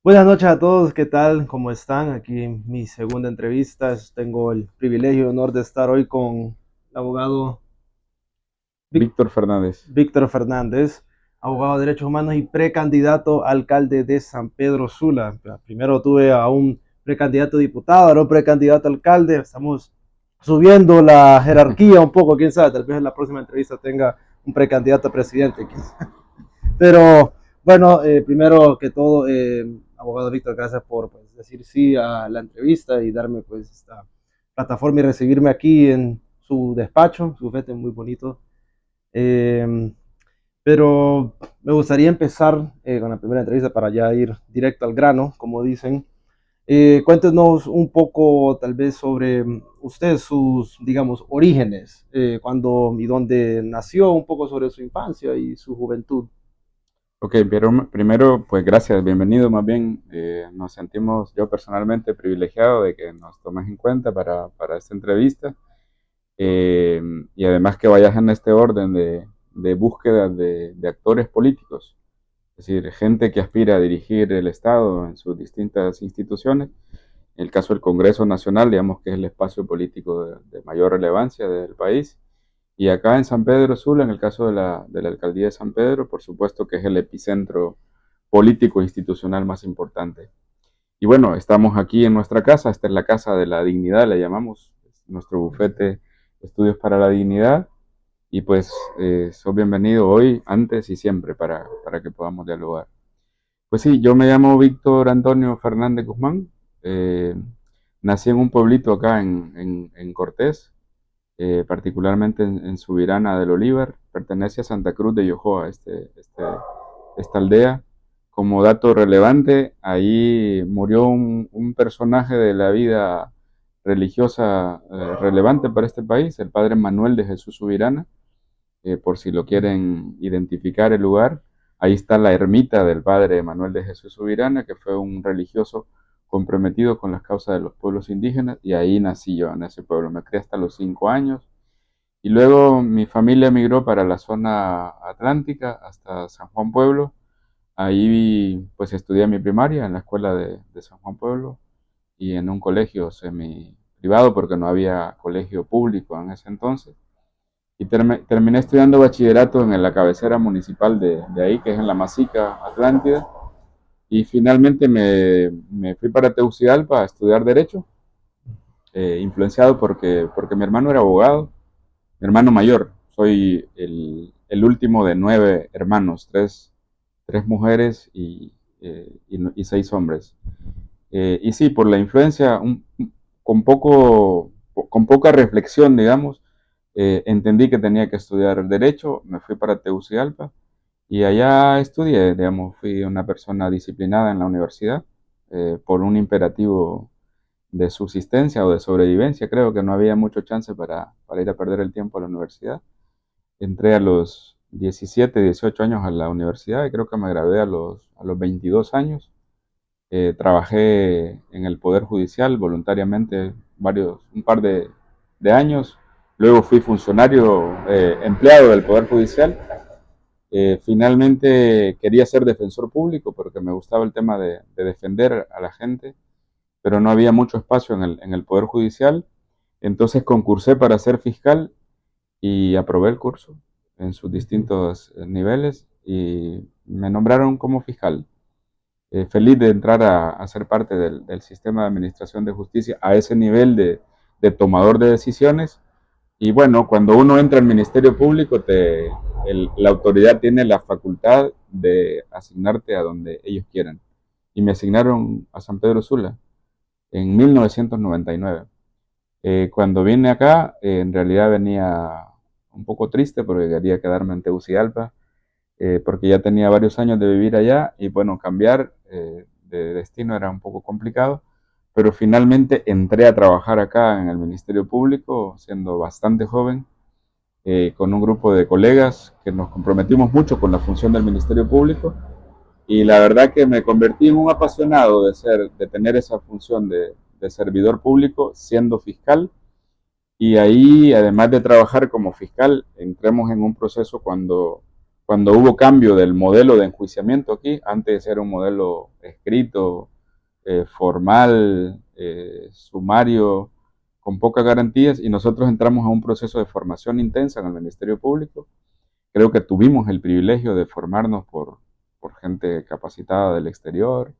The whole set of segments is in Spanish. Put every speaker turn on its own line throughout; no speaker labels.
Buenas noches a todos, ¿qué tal? ¿Cómo están? Aquí en mi segunda entrevista. Tengo el privilegio y honor de estar hoy con el abogado
Víctor Fernández.
Víctor Fernández, abogado de derechos humanos y precandidato a alcalde de San Pedro Sula. Primero tuve a un precandidato a diputado, ahora un precandidato a alcalde. Estamos subiendo la jerarquía un poco, quién sabe, tal vez en la próxima entrevista tenga un precandidato a presidente. Pero bueno, primero que todo, abogado Víctor, gracias por pues, decir sí a la entrevista y darme pues esta plataforma y recibirme aquí en su despacho, su bufete muy bonito. Eh, pero me gustaría empezar con la primera entrevista para ya ir directo al grano, como dicen. Cuéntenos un poco tal vez sobre usted, sus, digamos, orígenes, cuándo y dónde nació, un poco sobre su infancia y su juventud.
Ok, pero primero, pues gracias, bienvenido más bien. Nos sentimos, yo personalmente, privilegiado de que nos tomes en cuenta para esta entrevista. Eh, y además que vayas en este orden de búsqueda de actores políticos, es decir, gente que aspira a dirigir el Estado en sus distintas instituciones. En el caso del Congreso Nacional, digamos que es el espacio político de mayor relevancia del país. Y acá en San Pedro Sula, en el caso de la alcaldía de San Pedro, por supuesto que es el epicentro político e institucional más importante. Y bueno, estamos aquí en nuestra casa, esta es la Casa de la Dignidad, le llamamos, es nuestro bufete Estudios para la Dignidad. Y pues sos bienvenido hoy, antes y siempre para que podamos dialogar. Pues sí, yo me llamo Víctor Antonio Fernández Guzmán. eh, Nací en un pueblito acá en Cortés, particularmente en Subirana del Olivar. Pertenece a Santa Cruz de Yojoa, esta aldea. Como dato relevante, ahí murió un personaje de la vida religiosa relevante para este país, el padre Manuel de Jesús Subirana, por si lo quieren identificar el lugar. Ahí está la ermita del padre Manuel de Jesús Subirana, que fue un religioso comprometido con las causas de los pueblos indígenas, y ahí nací yo en ese pueblo. Me crié hasta los 5 años y luego mi familia emigró para la zona atlántica hasta San Juan Pueblo. Ahí pues estudié mi primaria en la escuela de San Juan Pueblo y en un colegio semi privado porque no había colegio público en ese entonces. Y terminé estudiando bachillerato en la cabecera municipal de ahí, que es en la Masica Atlántida. Y finalmente me fui para Tegucigalpa a estudiar Derecho, influenciado porque mi hermano era abogado, mi hermano mayor. Soy el último de 9 hermanos, tres mujeres y 6 hombres. Y sí, por la influencia, con poca reflexión, digamos, entendí que tenía que estudiar Derecho, me fui para Tegucigalpa y allá estudié, digamos, fui una persona disciplinada en la universidad por un imperativo de subsistencia o de sobrevivencia. Creo que no había mucho chance para ir a perder el tiempo a la universidad. Entré a los 17, 18 años a la universidad y creo que me gradué a los 22 años. Trabajé en el Poder Judicial voluntariamente un par de años. Luego fui funcionario, empleado del Poder Judicial. Finalmente quería ser defensor público porque me gustaba el tema de defender a la gente, pero no había mucho espacio en el Poder Judicial. Entonces concursé para ser fiscal y aprobé el curso en sus distintos niveles y me nombraron como fiscal. Feliz de entrar a ser parte del sistema de administración de justicia a ese nivel de tomador de decisiones. Y bueno, cuando uno entra al Ministerio Público, la autoridad tiene la facultad de asignarte a donde ellos quieran. Y me asignaron a San Pedro Sula en 1999. Cuando vine acá, en realidad venía un poco triste porque quería quedarme en Tegucigalpa, porque ya tenía varios años de vivir allá y bueno, cambiar de destino era un poco complicado, pero finalmente entré a trabajar acá en el Ministerio Público, siendo bastante joven, con un grupo de colegas que nos comprometimos mucho con la función del Ministerio Público y la verdad que me convertí en un apasionado de tener esa función de servidor público siendo fiscal. Y ahí, además de trabajar como fiscal, entremos en un proceso cuando cuando hubo cambio del modelo de enjuiciamiento aquí, antes era un modelo escrito, formal, sumario, con pocas garantías, y nosotros entramos a un proceso de formación intensa en el Ministerio Público. Creo que tuvimos el privilegio de formarnos por gente capacitada del exterior,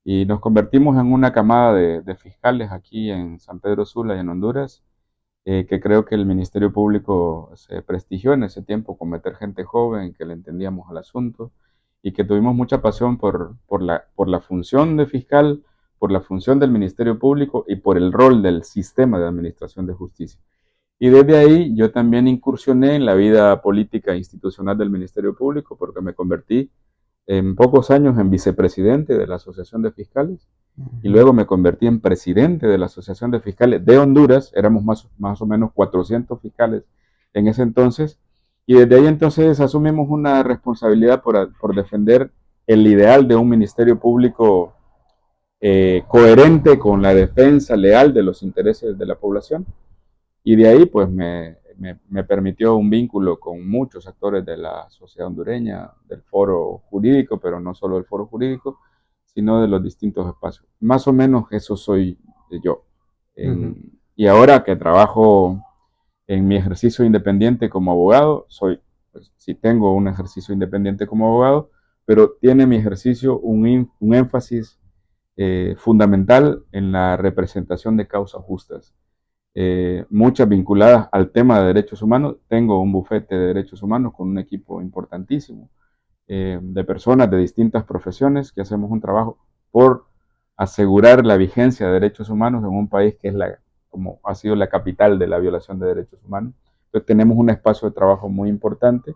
y nos convertimos en una camada de fiscales aquí en San Pedro Sula y en Honduras, que creo que el Ministerio Público se prestigió en ese tiempo con meter gente joven, que le entendíamos al asunto y que tuvimos mucha pasión por la función de fiscal, por la función del Ministerio Público y por el rol del sistema de administración de justicia. Y desde ahí yo también incursioné en la vida política e institucional del Ministerio Público porque me convertí en pocos años en vicepresidente de la Asociación de Fiscales y luego me convertí en presidente de la Asociación de Fiscales de Honduras. Éramos más o menos 400 fiscales en ese entonces, y desde ahí entonces asumimos una responsabilidad por defender el ideal de un ministerio público coherente con la defensa leal de los intereses de la población, y de ahí pues me permitió un vínculo con muchos actores de la sociedad hondureña, del foro jurídico, pero no solo del foro jurídico, sino de los distintos espacios. Más o menos eso soy yo. Y ahora que trabajo en mi ejercicio independiente como abogado, pues, sí tengo un ejercicio independiente como abogado, pero tiene mi ejercicio un énfasis fundamental en la representación de causas justas. Muchas vinculadas al tema de derechos humanos. Tengo un bufete de derechos humanos con un equipo importantísimo de personas de distintas profesiones que hacemos un trabajo por asegurar la vigencia de derechos humanos en un país que es como ha sido la capital de la violación de derechos humanos. Entonces tenemos un espacio de trabajo muy importante,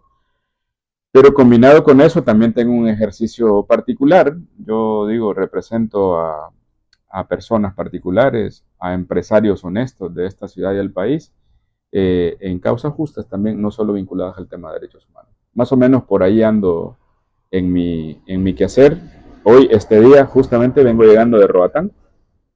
pero combinado con eso también tengo un ejercicio particular. Yo digo, represento a personas particulares, a empresarios honestos de esta ciudad y del país, en causas justas también, no solo vinculadas al tema de derechos humanos. Más o menos por ahí ando en mi quehacer. Hoy, este día, justamente vengo llegando de Roatán,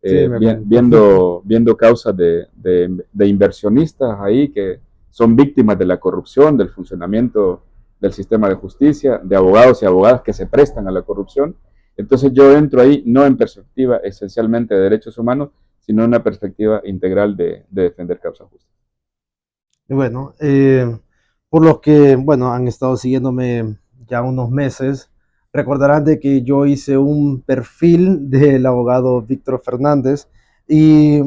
Sí,
viendo causas de inversionistas ahí que son víctimas de la corrupción, del funcionamiento del sistema de justicia, de abogados y abogadas que se prestan a la corrupción. Entonces yo entro ahí no en perspectiva esencialmente de derechos humanos, sino en una perspectiva integral de defender causas justas.
Bueno, por los que, bueno, han estado siguiéndome ya unos meses, recordarán de que yo hice un perfil del abogado Víctor Fernández y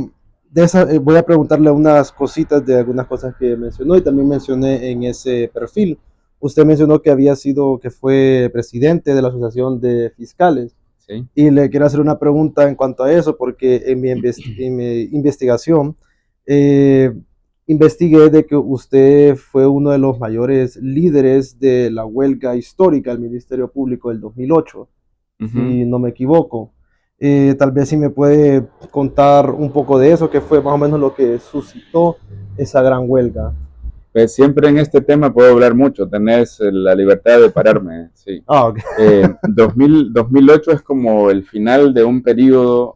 voy a preguntarle unas cositas de algunas cosas que mencionó y también mencioné en ese perfil. Usted mencionó que que fue presidente de la Asociación de Fiscales.
¿Sí?
Y le quiero hacer una pregunta en cuanto a eso, porque en mi investigación eh, investigué de que usted fue uno de los mayores líderes de la huelga histórica del Ministerio Público del 2008, si no me equivoco. Tal vez si me puede contar un poco de eso, que fue más o menos lo que suscitó esa gran huelga.
Pues siempre en este tema puedo hablar mucho, tenés la libertad de pararme, sí.
Ah, ok.
2008 es como el final de un periodo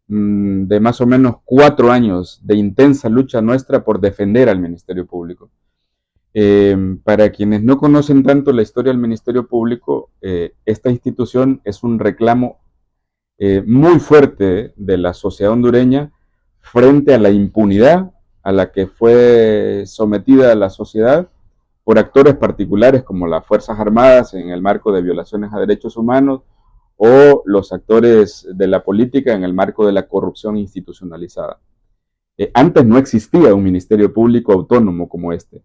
de más o menos 4 años de intensa lucha nuestra por defender al Ministerio Público. Para quienes no conocen tanto la historia del Ministerio Público, esta institución es un reclamo muy fuerte de la sociedad hondureña frente a la impunidad a la que fue sometida la sociedad por actores particulares como las Fuerzas Armadas en el marco de violaciones a derechos humanos o los actores de la política en el marco de la corrupción institucionalizada. Antes no existía un ministerio público autónomo como este.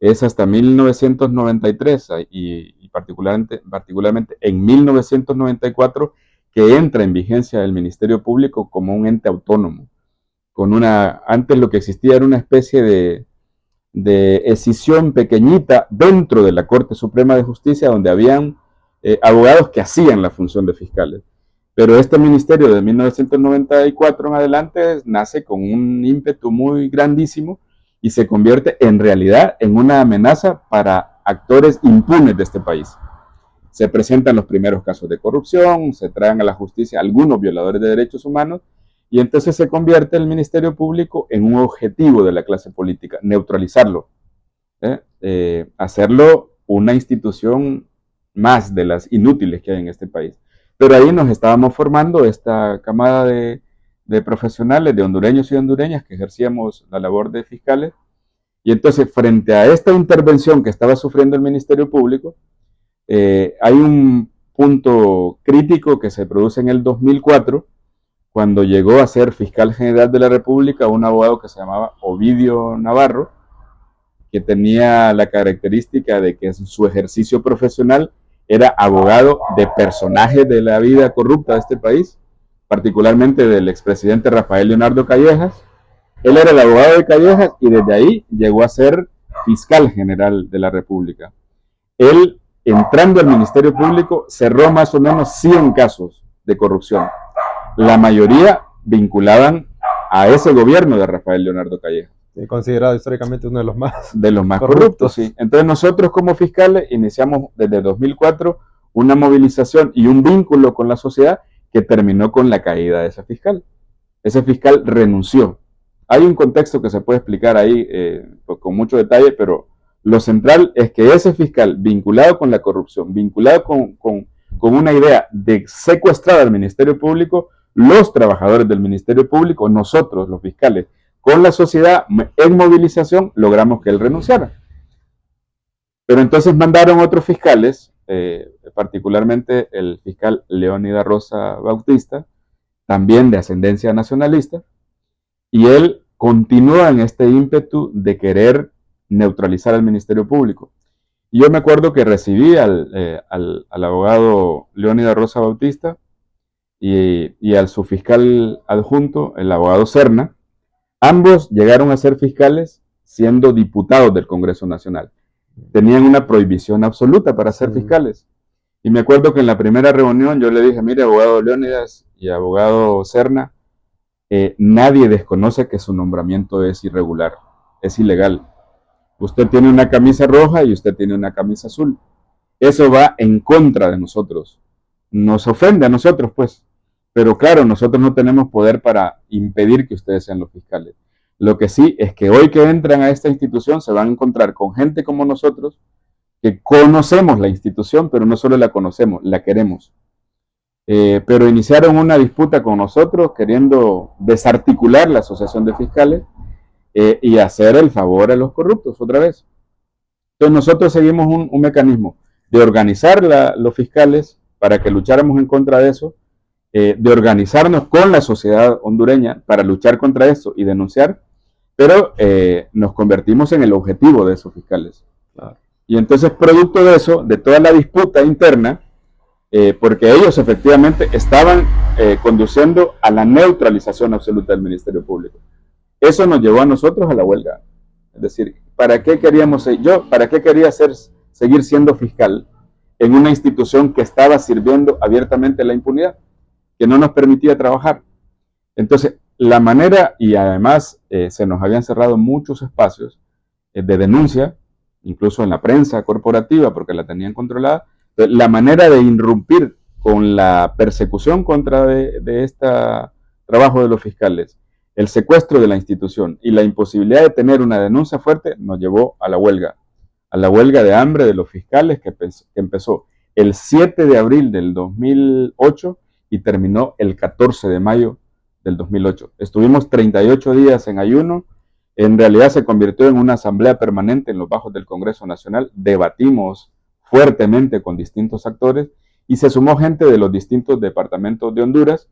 Es hasta 1993 y particularmente en 1994 que entra en vigencia el Ministerio Público como un ente autónomo. Antes lo que existía era una especie de escisión pequeñita dentro de la Corte Suprema de Justicia donde habían abogados que hacían la función de fiscales. Pero este ministerio de 1994 en adelante nace con un ímpetu muy grandísimo y se convierte en realidad en una amenaza para actores impunes de este país. Se presentan los primeros casos de corrupción, se traen a la justicia algunos violadores de derechos humanos y entonces se convierte el Ministerio Público en un objetivo de la clase política, neutralizarlo, hacerlo una institución más de las inútiles que hay en este país. Pero ahí nos estábamos formando esta camada de profesionales, de hondureños y hondureñas que ejercíamos la labor de fiscales. Y entonces, frente a esta intervención que estaba sufriendo el Ministerio Público, hay un punto crítico que se produce en el 2004, cuando llegó a ser fiscal general de la República un abogado que se llamaba Ovidio Navarro, que tenía la característica de que en su ejercicio profesional era abogado de personajes de la vida corrupta de este país, particularmente del expresidente Rafael Leonardo Callejas. Él era el abogado de Callejas y desde ahí llegó a ser fiscal general de la República. Él, entrando al Ministerio Público, cerró más o menos 100 casos de corrupción. La mayoría vinculaban a ese gobierno de Rafael Leonardo Callejas.
Considerado históricamente uno
de los más corruptos. Sí. Entonces nosotros como fiscales iniciamos desde 2004 una movilización y un vínculo con la sociedad que terminó con la caída de ese fiscal. Ese fiscal renunció. Hay un contexto que se puede explicar ahí con mucho detalle, pero lo central es que ese fiscal vinculado con la corrupción, vinculado con una idea de secuestrar al Ministerio Público, los trabajadores del Ministerio Público, nosotros los fiscales, con la sociedad en movilización, logramos que él renunciara. Pero entonces mandaron otros fiscales, particularmente el fiscal Leónidas Rosa Bautista, también de ascendencia nacionalista, y él continúa en este ímpetu de querer neutralizar al Ministerio Público. Y yo me acuerdo que recibí al abogado Leónidas Rosa Bautista y al subfiscal adjunto, el abogado Serna. Ambos llegaron a ser fiscales siendo diputados del Congreso Nacional. Tenían una prohibición absoluta para ser fiscales. Y me acuerdo que en la primera reunión yo le dije, mire, abogado Leónidas y abogado Serna, nadie desconoce que su nombramiento es irregular, es ilegal. Usted tiene una camisa roja y usted tiene una camisa azul. Eso va en contra de nosotros. Nos ofende a nosotros, pues. Pero claro, nosotros no tenemos poder para impedir que ustedes sean los fiscales. Lo que sí es que hoy que entran a esta institución se van a encontrar con gente como nosotros que conocemos la institución, pero no solo la conocemos, la queremos. Pero iniciaron una disputa con nosotros queriendo desarticular la asociación de fiscales y hacer el favor a los corruptos otra vez. Entonces nosotros seguimos un mecanismo de organizar los fiscales para que lucháramos en contra de eso, de organizarnos con la sociedad hondureña para luchar contra eso y denunciar, pero nos convertimos en el objetivo de esos fiscales. Claro. Y entonces, producto de eso, de toda la disputa interna, porque ellos efectivamente estaban conduciendo a la neutralización absoluta del Ministerio Público. Eso nos llevó a nosotros a la huelga. Es decir, ¿para qué queríamos para qué quería seguir siendo fiscal en una institución que estaba sirviendo abiertamente la impunidad, que no nos permitía trabajar? Entonces, la manera, y además se nos habían cerrado muchos espacios de denuncia, incluso en la prensa corporativa, porque la tenían controlada. La manera de irrumpir con la persecución contra de este trabajo de los fiscales, el secuestro de la institución y la imposibilidad de tener una denuncia fuerte nos llevó a la huelga de hambre de los fiscales que empezó el 7 de abril del 2008 y terminó el 14 de mayo del 2008. Estuvimos 38 días en ayuno. En realidad se convirtió en una asamblea permanente en los bajos del Congreso Nacional. Debatimos fuertemente con distintos actores y se sumó gente de los distintos departamentos de Honduras,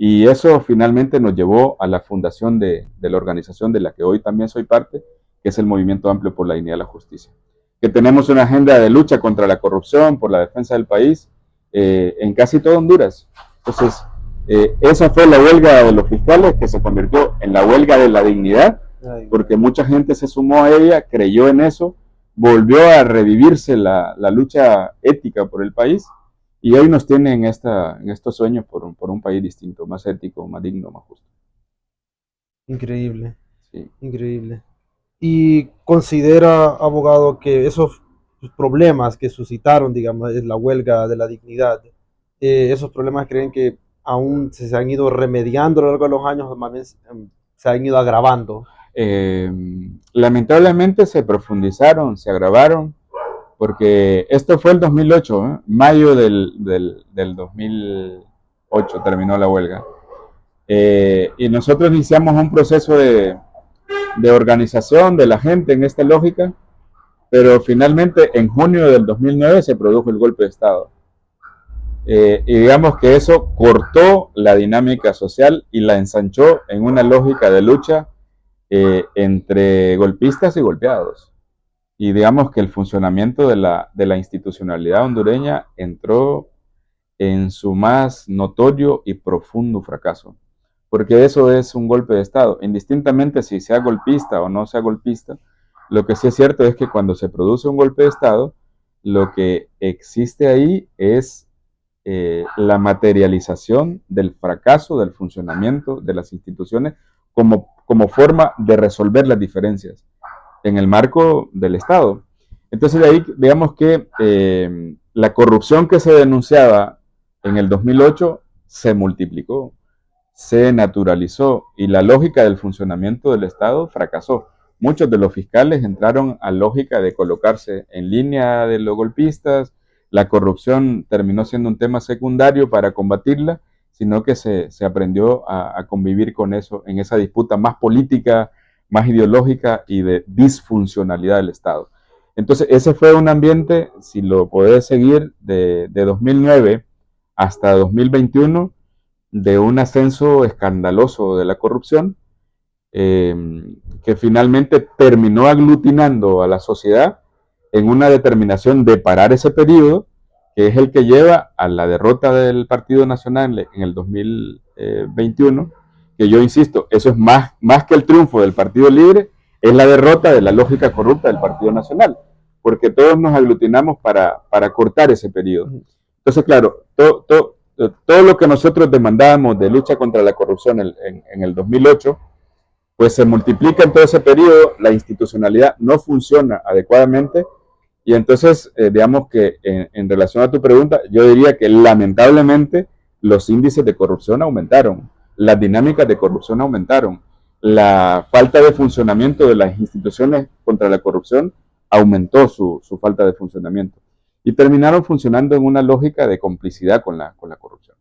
y eso finalmente nos llevó a la fundación de la organización de la que hoy también soy parte, que es el Movimiento Amplio por la Dignidad y la Justicia, que tenemos una agenda de lucha contra la corrupción, por la defensa del país, en casi todo Honduras. Entonces, esa fue la huelga de los fiscales, que se convirtió en la huelga de la dignidad, porque mucha gente se sumó a ella, creyó en eso, volvió a revivirse la lucha ética por el país, y hoy nos tiene en estos sueños por un país distinto, más ético, más digno, más justo.
Increíble, sí. Increíble. ¿Y considera, abogado, que esos problemas que suscitaron, digamos, la huelga de la dignidad, esos problemas creen que aún se han ido remediando a lo largo de los años, más bien se han ido agravando?
Lamentablemente se profundizaron, se agravaron, porque esto fue el 2008, ¿eh? Mayo del 2008 terminó la huelga. Y nosotros iniciamos un proceso de organización de la gente en esta lógica, pero finalmente en junio del 2009 se produjo el golpe de Estado. Y digamos que eso cortó la dinámica social y la ensanchó en una lógica de lucha entre golpistas y golpeados. Y digamos que el funcionamiento de la institucionalidad hondureña entró en su más notorio y profundo fracaso. Porque eso es un golpe de Estado. Indistintamente si sea golpista o no sea golpista, lo que sí es cierto es que cuando se produce un golpe de Estado, lo que existe ahí es la materialización del fracaso del funcionamiento de las instituciones como forma de resolver las diferencias en el marco del Estado. Entonces de ahí digamos que la corrupción que se denunciaba en el 2008 se multiplicó, se naturalizó y la lógica del funcionamiento del Estado fracasó. Muchos de los fiscales entraron a lógica de colocarse en línea de los golpistas, la corrupción terminó siendo un tema secundario para combatirla, sino que se aprendió a convivir con eso, en esa disputa más política, más ideológica y de disfuncionalidad del Estado. Entonces, ese fue un ambiente, si lo podés seguir, de 2009 hasta 2021, de un ascenso escandaloso de la corrupción, eh, que finalmente terminó aglutinando a la sociedad en una determinación de parar ese periodo, que es el que lleva a la derrota del Partido Nacional en el 2021, que yo insisto, eso es más que el triunfo del Partido Libre, es la derrota de la lógica corrupta del Partido Nacional, porque todos nos aglutinamos para cortar ese periodo. Entonces, claro, todo lo que nosotros demandábamos de lucha contra la corrupción en el 2008, pues se multiplica en todo ese periodo, la institucionalidad no funciona adecuadamente y entonces, digamos que en relación a tu pregunta, yo diría que lamentablemente los índices de corrupción aumentaron, las dinámicas de corrupción aumentaron, la falta de funcionamiento de las instituciones contra la corrupción aumentó su falta de funcionamiento y terminaron funcionando en una lógica de complicidad con la corrupción.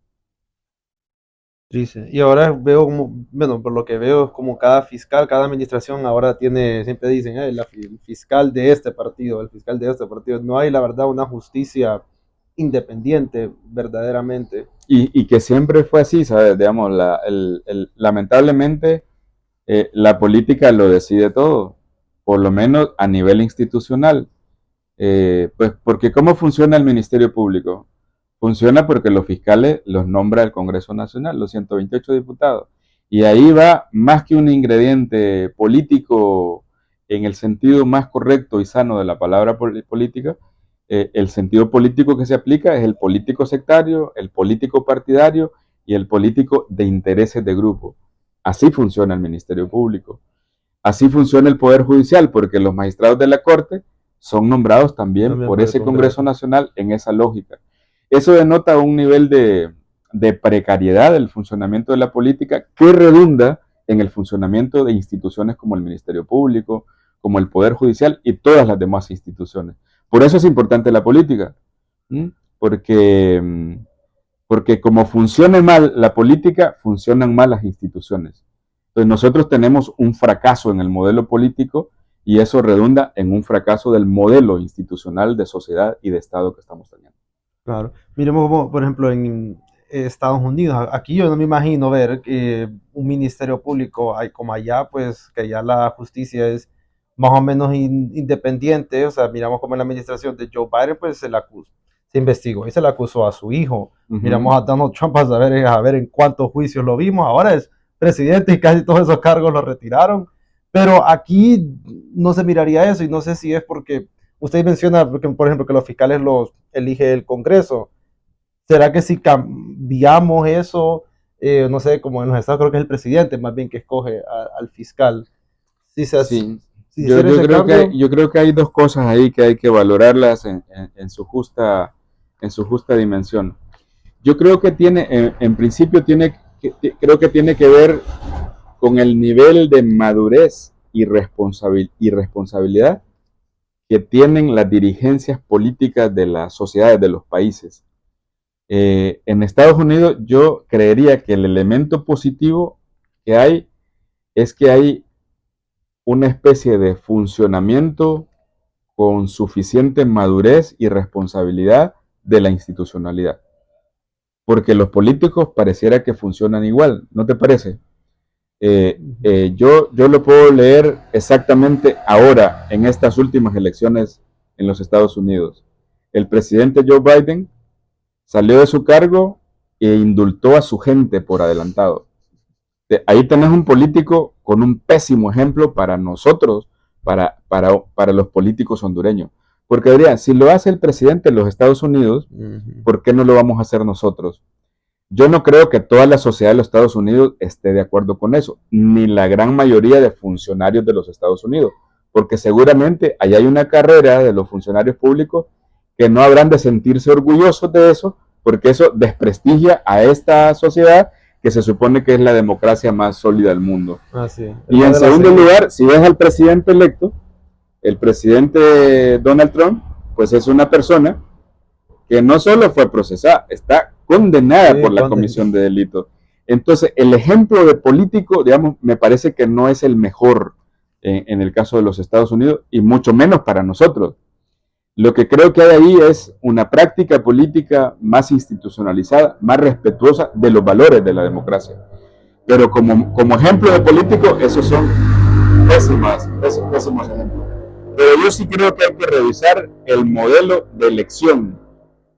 Dice, y ahora veo como, bueno, por lo que veo es como cada fiscal, cada administración ahora tiene, siempre dicen, el fiscal de este partido, el fiscal de este partido. No hay, la verdad, una justicia independiente, verdaderamente.
Y que siempre fue así, ¿sabes? Digamos, lamentablemente la política lo decide todo, por lo menos a nivel institucional. Pues porque ¿cómo funciona el Ministerio Público? Funciona porque los fiscales los nombra el Congreso Nacional, los 128 diputados. Y ahí va más que un ingrediente político en el sentido más correcto y sano de la palabra política, el sentido político que se aplica es el político sectario, el político partidario y el político de intereses de grupo. Así funciona el Ministerio Público. Así funciona el Poder Judicial, porque los magistrados de la Corte son nombrados también por ese Congreso Nacional en esa lógica. Eso denota un nivel de precariedad del funcionamiento de la política que redunda en el funcionamiento de instituciones como el Ministerio Público, como el Poder Judicial y todas las demás instituciones. Por eso es importante la política, ¿m? Porque como funcione mal la política, funcionan mal las instituciones. Entonces nosotros tenemos un fracaso en el modelo político y eso redunda en un fracaso del modelo institucional de sociedad y de Estado que estamos teniendo.
Claro. Miremos como, por ejemplo, en Estados Unidos. Aquí yo no me imagino ver un ministerio público hay como allá, pues que allá la justicia es más o menos independiente. O sea, miramos como en la administración de Joe Biden, pues se la acusó, se investigó y se le acusó a su hijo. Miramos a Donald Trump a ver en cuántos juicios lo vimos. Ahora es presidente y casi todos esos cargos los retiraron. Pero aquí no se miraría eso y no sé si es porque usted menciona, por ejemplo, que los fiscales los elige el Congreso. ¿Será que si cambiamos eso, no sé, como en los estados creo que es el presidente más bien que escoge al fiscal? Si se hace,
Sí,
si
yo,
hiciera
yo
ese
creo
cambio,
que, yo creo que hay dos cosas ahí que hay que valorarlas en su justa dimensión. Yo creo que en principio creo que tiene que ver con el nivel de madurez y responsabilidad que tienen las dirigencias políticas de las sociedades de los países. En Estados Unidos yo creería que el elemento positivo que hay es que hay una especie de funcionamiento con suficiente madurez y responsabilidad de la institucionalidad. Porque los políticos pareciera que funcionan igual, ¿no te parece? Yo lo puedo leer exactamente ahora, en estas últimas elecciones en los Estados Unidos. El presidente Joe Biden salió de su cargo e indultó a su gente por adelantado. Ahí tenés un político con un pésimo ejemplo para nosotros, para los políticos hondureños. Porque diría, si lo hace el presidente de los Estados Unidos, ¿por qué no lo vamos a hacer nosotros? Yo no creo que toda la sociedad de los Estados Unidos esté de acuerdo con eso, ni la gran mayoría de funcionarios de los Estados Unidos, porque seguramente ahí hay una carrera de los funcionarios públicos que no habrán de sentirse orgullosos de eso, porque eso desprestigia a esta sociedad que se supone que es la democracia más sólida del mundo.
Sí.
Y en segundo lugar, si ves al presidente electo, el presidente Donald Trump, pues es una persona que no solo fue procesada, está condenada por la comisión de delitos. Entonces, el ejemplo de político, digamos, me parece que no es el mejor en el caso de los Estados Unidos, y mucho menos para nosotros. Lo que creo que hay ahí es una práctica política más institucionalizada, más respetuosa de los valores de la democracia. Pero como ejemplo de político, esos son pésimos ejemplos. Pero yo sí creo que hay que revisar el modelo de elección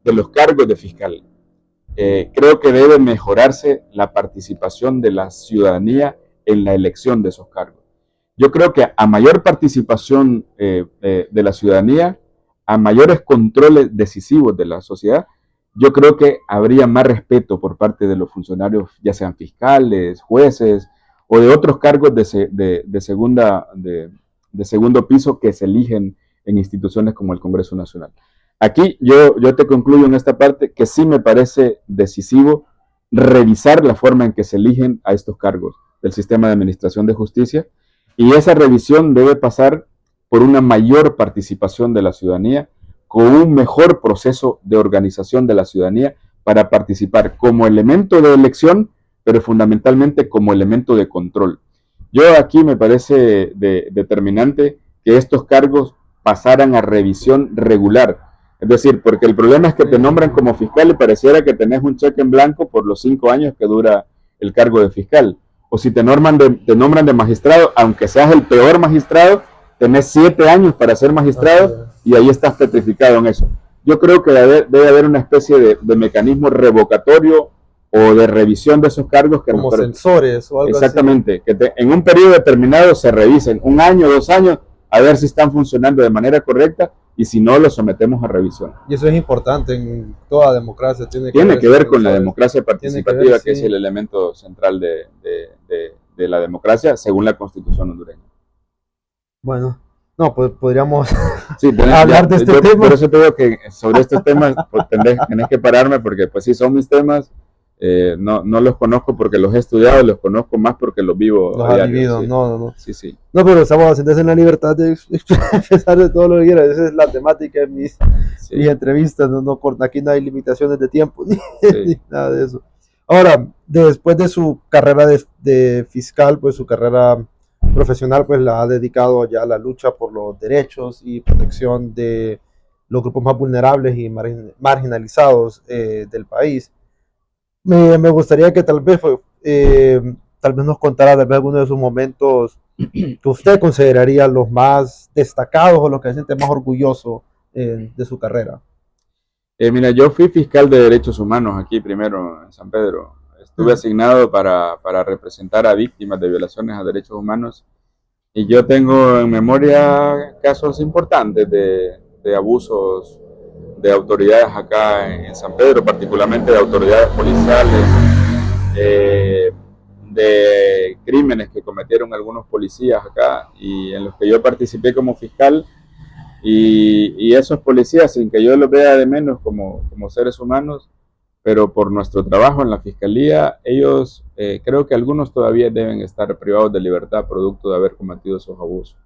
de los cargos de fiscal. Creo que debe mejorarse la participación de la ciudadanía en la elección de esos cargos. Yo creo que a mayor participación de la ciudadanía, a mayores controles decisivos de la sociedad, yo creo que habría más respeto por parte de los funcionarios, ya sean fiscales, jueces o de otros cargos de segundo piso que se eligen en instituciones como el Congreso Nacional. Aquí yo te concluyo en esta parte que sí me parece decisivo revisar la forma en que se eligen a estos cargos del sistema de administración de justicia, y esa revisión debe pasar por una mayor participación de la ciudadanía, con un mejor proceso de organización de la ciudadanía para participar como elemento de elección, pero fundamentalmente como elemento de control. Yo aquí me parece determinante que estos cargos pasaran a revisión regular. Es decir, porque el problema es que te nombran como fiscal y pareciera que tenés un cheque en blanco por los 5 años que dura el cargo de fiscal. O si te nombran de magistrado, aunque seas el peor magistrado, tenés 7 años para ser magistrado y ahí estás petrificado en eso. Yo creo que debe haber una especie de mecanismo revocatorio o de revisión de esos cargos. Que
como censores o algo
exactamente, así. Que en un periodo determinado se revisen, 1 año, 2 años, a ver si están funcionando de manera correcta, y si no, lo sometemos a revisión.
Y eso es importante en toda democracia. Tiene
que ver con la democracia participativa, que es el elemento central de la democracia, según la Constitución hondureña.
Bueno, no, pues podríamos hablar de este tema.
Por eso te digo que sobre estos temas pues, tenés que pararme, porque pues sí son mis temas. No los conozco porque los he estudiado, los conozco más porque los vivo.
Los ha vivido, sí. No.
Sí.
No, pero estamos haciendo en la libertad de expresar de todo lo que quieras. Esa es la temática de mis entrevistas. Aquí no hay limitaciones de tiempo ni nada de eso. Ahora, después de su carrera de fiscal, pues su carrera profesional, pues la ha dedicado ya a la lucha por los derechos y protección de los grupos más vulnerables y marginalizados del país. Me gustaría que tal vez nos contara tal vez algunos de sus momentos que usted consideraría los más destacados o los que se siente más orgulloso de su carrera.
Mira, yo fui fiscal de derechos humanos aquí primero en San Pedro. Estuve asignado para representar a víctimas de violaciones a derechos humanos, y yo tengo en memoria casos importantes de abusos de autoridades acá en San Pedro, particularmente de autoridades policiales, de crímenes que cometieron algunos policías acá, y en los que yo participé como fiscal, y esos policías, sin que yo los vea de menos como seres humanos, pero por nuestro trabajo en la fiscalía, ellos creo que algunos todavía deben estar privados de libertad producto de haber cometido esos abusos.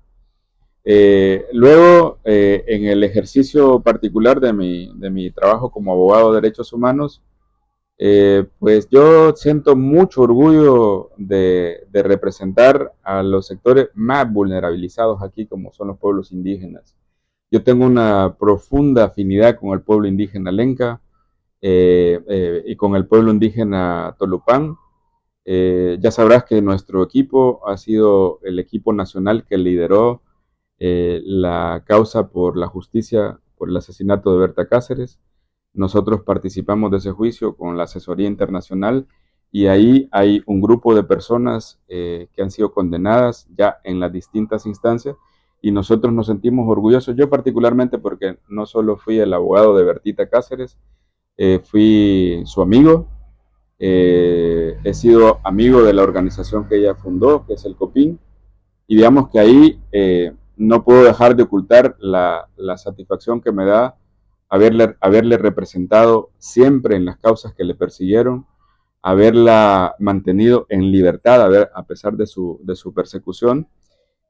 Luego, en el ejercicio particular de mi trabajo como abogado de derechos humanos, pues yo siento mucho orgullo de representar a los sectores más vulnerabilizados aquí, como son los pueblos indígenas. Yo tengo una profunda afinidad con el pueblo indígena Lenca y con el pueblo indígena Tolupán. Ya sabrás que nuestro equipo ha sido el equipo nacional que lideró la causa por la justicia por el asesinato de Berta Cáceres. Nosotros participamos de ese juicio con la asesoría internacional y ahí hay un grupo de personas que han sido condenadas ya en las distintas instancias y nosotros nos sentimos orgullosos, yo particularmente porque no solo fui el abogado de Bertita Cáceres, fui su amigo, he sido amigo de la organización que ella fundó, que es el COPIN, y digamos que ahí no puedo dejar de ocultar la satisfacción que me da haberle representado siempre en las causas que le persiguieron, haberla mantenido en libertad a pesar de su persecución.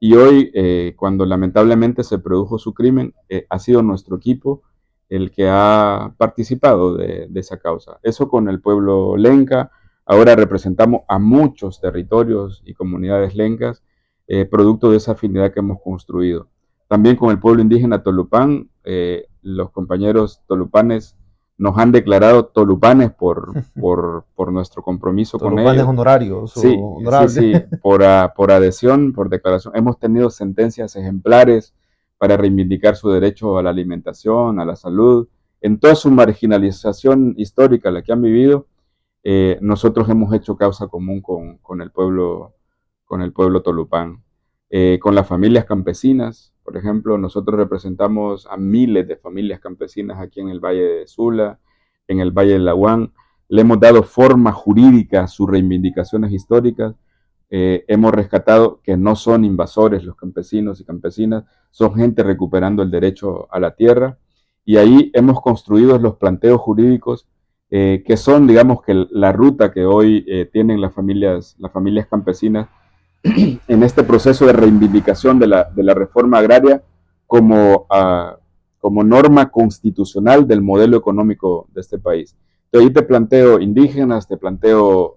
Y hoy, cuando lamentablemente se produjo su crimen, ha sido nuestro equipo el que ha participado de esa causa. Eso con el pueblo lenca. Ahora representamos a muchos territorios y comunidades lencas, producto de esa afinidad que hemos construido. También con el pueblo indígena Tolupán, los compañeros tolupanes nos han declarado tolupanes por nuestro compromiso con
Tolupanes
ellos.
honorarios
Sí,
o honorables.
sí, por adhesión, por declaración. Hemos tenido sentencias ejemplares para reivindicar su derecho a la alimentación, a la salud. En toda su marginalización histórica, la que han vivido, nosotros hemos hecho causa común con el pueblo tolupán. Con las familias campesinas, por ejemplo, nosotros representamos a miles de familias campesinas aquí en el Valle de Sula, en el Valle del Laguán. Le hemos dado forma jurídica a sus reivindicaciones históricas. Hemos rescatado que no son invasores los campesinos y campesinas, son gente recuperando el derecho a la tierra. Y ahí hemos construido los planteos jurídicos que son, digamos, que la ruta que hoy tienen las familias campesinas en este proceso de reivindicación de la reforma agraria como, como norma constitucional del modelo económico de este país. Entonces, ahí te planteo indígenas, te planteo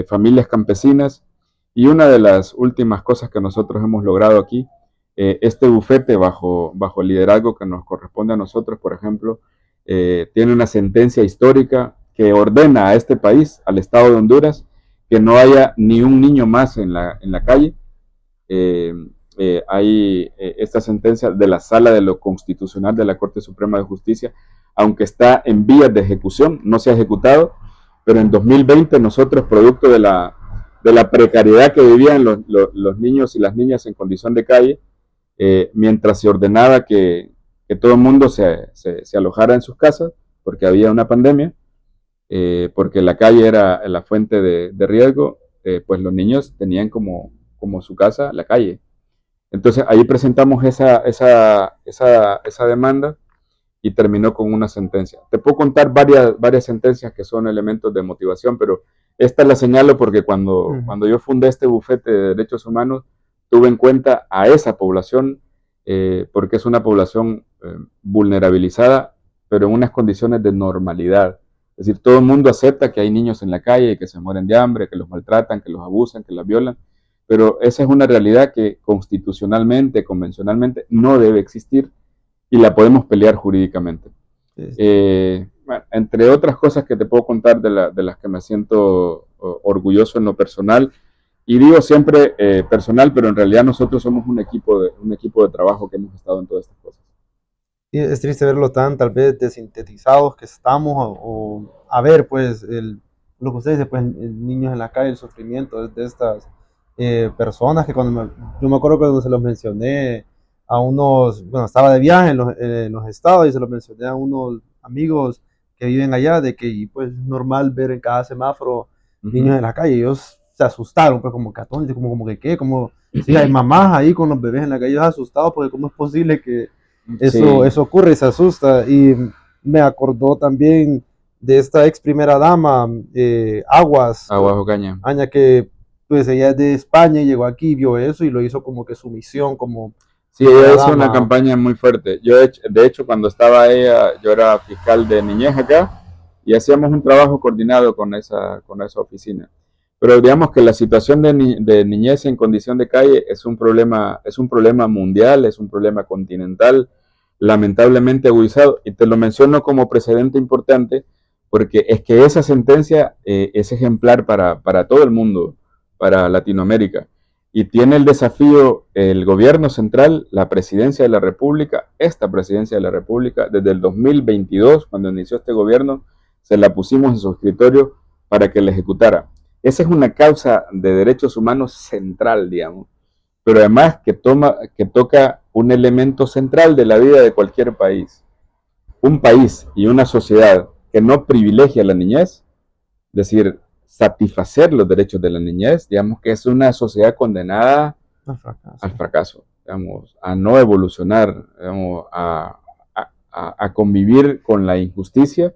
familias campesinas, y una de las últimas cosas que nosotros hemos logrado aquí, este bufete bajo el liderazgo que nos corresponde a nosotros, por ejemplo, tiene una sentencia histórica que ordena a este país, al Estado de Honduras, que no haya ni un niño más en la calle. Eh, hay esta sentencia de la Sala de lo Constitucional de la Corte Suprema de Justicia, aunque está en vías de ejecución, no se ha ejecutado, pero en 2020 nosotros, producto de la precariedad que vivían los niños y las niñas en condición de calle, mientras se ordenaba que todo el mundo se alojara en sus casas, porque había una pandemia, porque la calle era la fuente de riesgo, pues los niños tenían como su casa la calle. Entonces ahí presentamos esa demanda y terminó con una sentencia. Te puedo contar varias sentencias que son elementos de motivación, pero esta la señalo porque cuando yo fundé este bufete de derechos humanos, tuve en cuenta a esa población, porque es una población vulnerabilizada, pero en unas condiciones de normalidad. Es decir, todo el mundo acepta que hay niños en la calle, que se mueren de hambre, que los maltratan, que los abusan, que los violan, pero esa es una realidad que constitucionalmente, convencionalmente, no debe existir y la podemos pelear jurídicamente.
Sí, sí.
Bueno, entre otras cosas que te puedo contar de las que me siento orgulloso en lo personal, y digo siempre personal, pero en realidad nosotros somos un equipo de trabajo que hemos estado en todas estas cosas.
Sí, es triste verlo tan tal vez desintetizados que estamos a ver pues lo que usted dice, pues niños en la calle, el sufrimiento de estas personas que yo me acuerdo que cuando se los mencioné a unos, bueno, estaba de viaje en los estados y se los mencioné a unos amigos que viven allá de que pues es normal ver en cada semáforo niños en la calle. Ellos se asustaron, pues como que atónitos, como que qué, como sí, hay mamás ahí con los bebés en la calle, ellos asustados porque cómo es posible que
Sí,
eso ocurre y se asusta. Y me acordó también de esta ex primera dama, Aguas,
Aguas Ocaña.
Aña, que pues ella es de España y llegó aquí, vio eso y lo hizo como que su misión, como
Sí, ella
la
hizo una
dama.
campaña muy fuerte. Yo, de hecho, cuando estaba ella, yo era fiscal de niñez acá y hacíamos un trabajo coordinado con esa oficina. Pero digamos que la situación de niñez en condición de calle es un problema mundial, es un problema continental, lamentablemente agudizado. Y te lo menciono como precedente importante porque es que esa sentencia es ejemplar para todo el mundo, para Latinoamérica. Y tiene el desafío el gobierno central, la presidencia de la República, esta presidencia de la República, desde el 2022, cuando inició este gobierno, se la pusimos en su escritorio para que la ejecutara. Esa es una causa de derechos humanos central, digamos, pero además que toca un elemento central de la vida de cualquier país. Un país y una sociedad que no privilegia la niñez, es decir, satisfacer los derechos de la niñez, digamos que es una sociedad condenada
El
al
fracaso.
fracaso, digamos, a no evolucionar, digamos, a convivir con la injusticia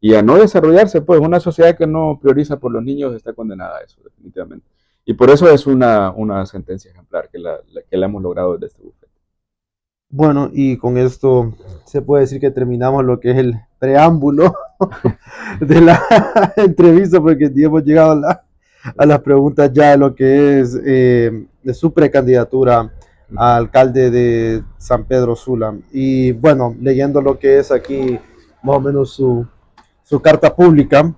y a no desarrollarse. Pues una sociedad que no prioriza por los niños está condenada a eso, definitivamente. Y por eso es una sentencia ejemplar que la hemos logrado desde este bufete.
Bueno, y con esto se puede decir que terminamos lo que es el preámbulo de la entrevista, porque ya hemos llegado a las preguntas ya de lo que es de su precandidatura a alcalde de San Pedro Sula. Y bueno, leyendo lo que es aquí más o menos su carta pública.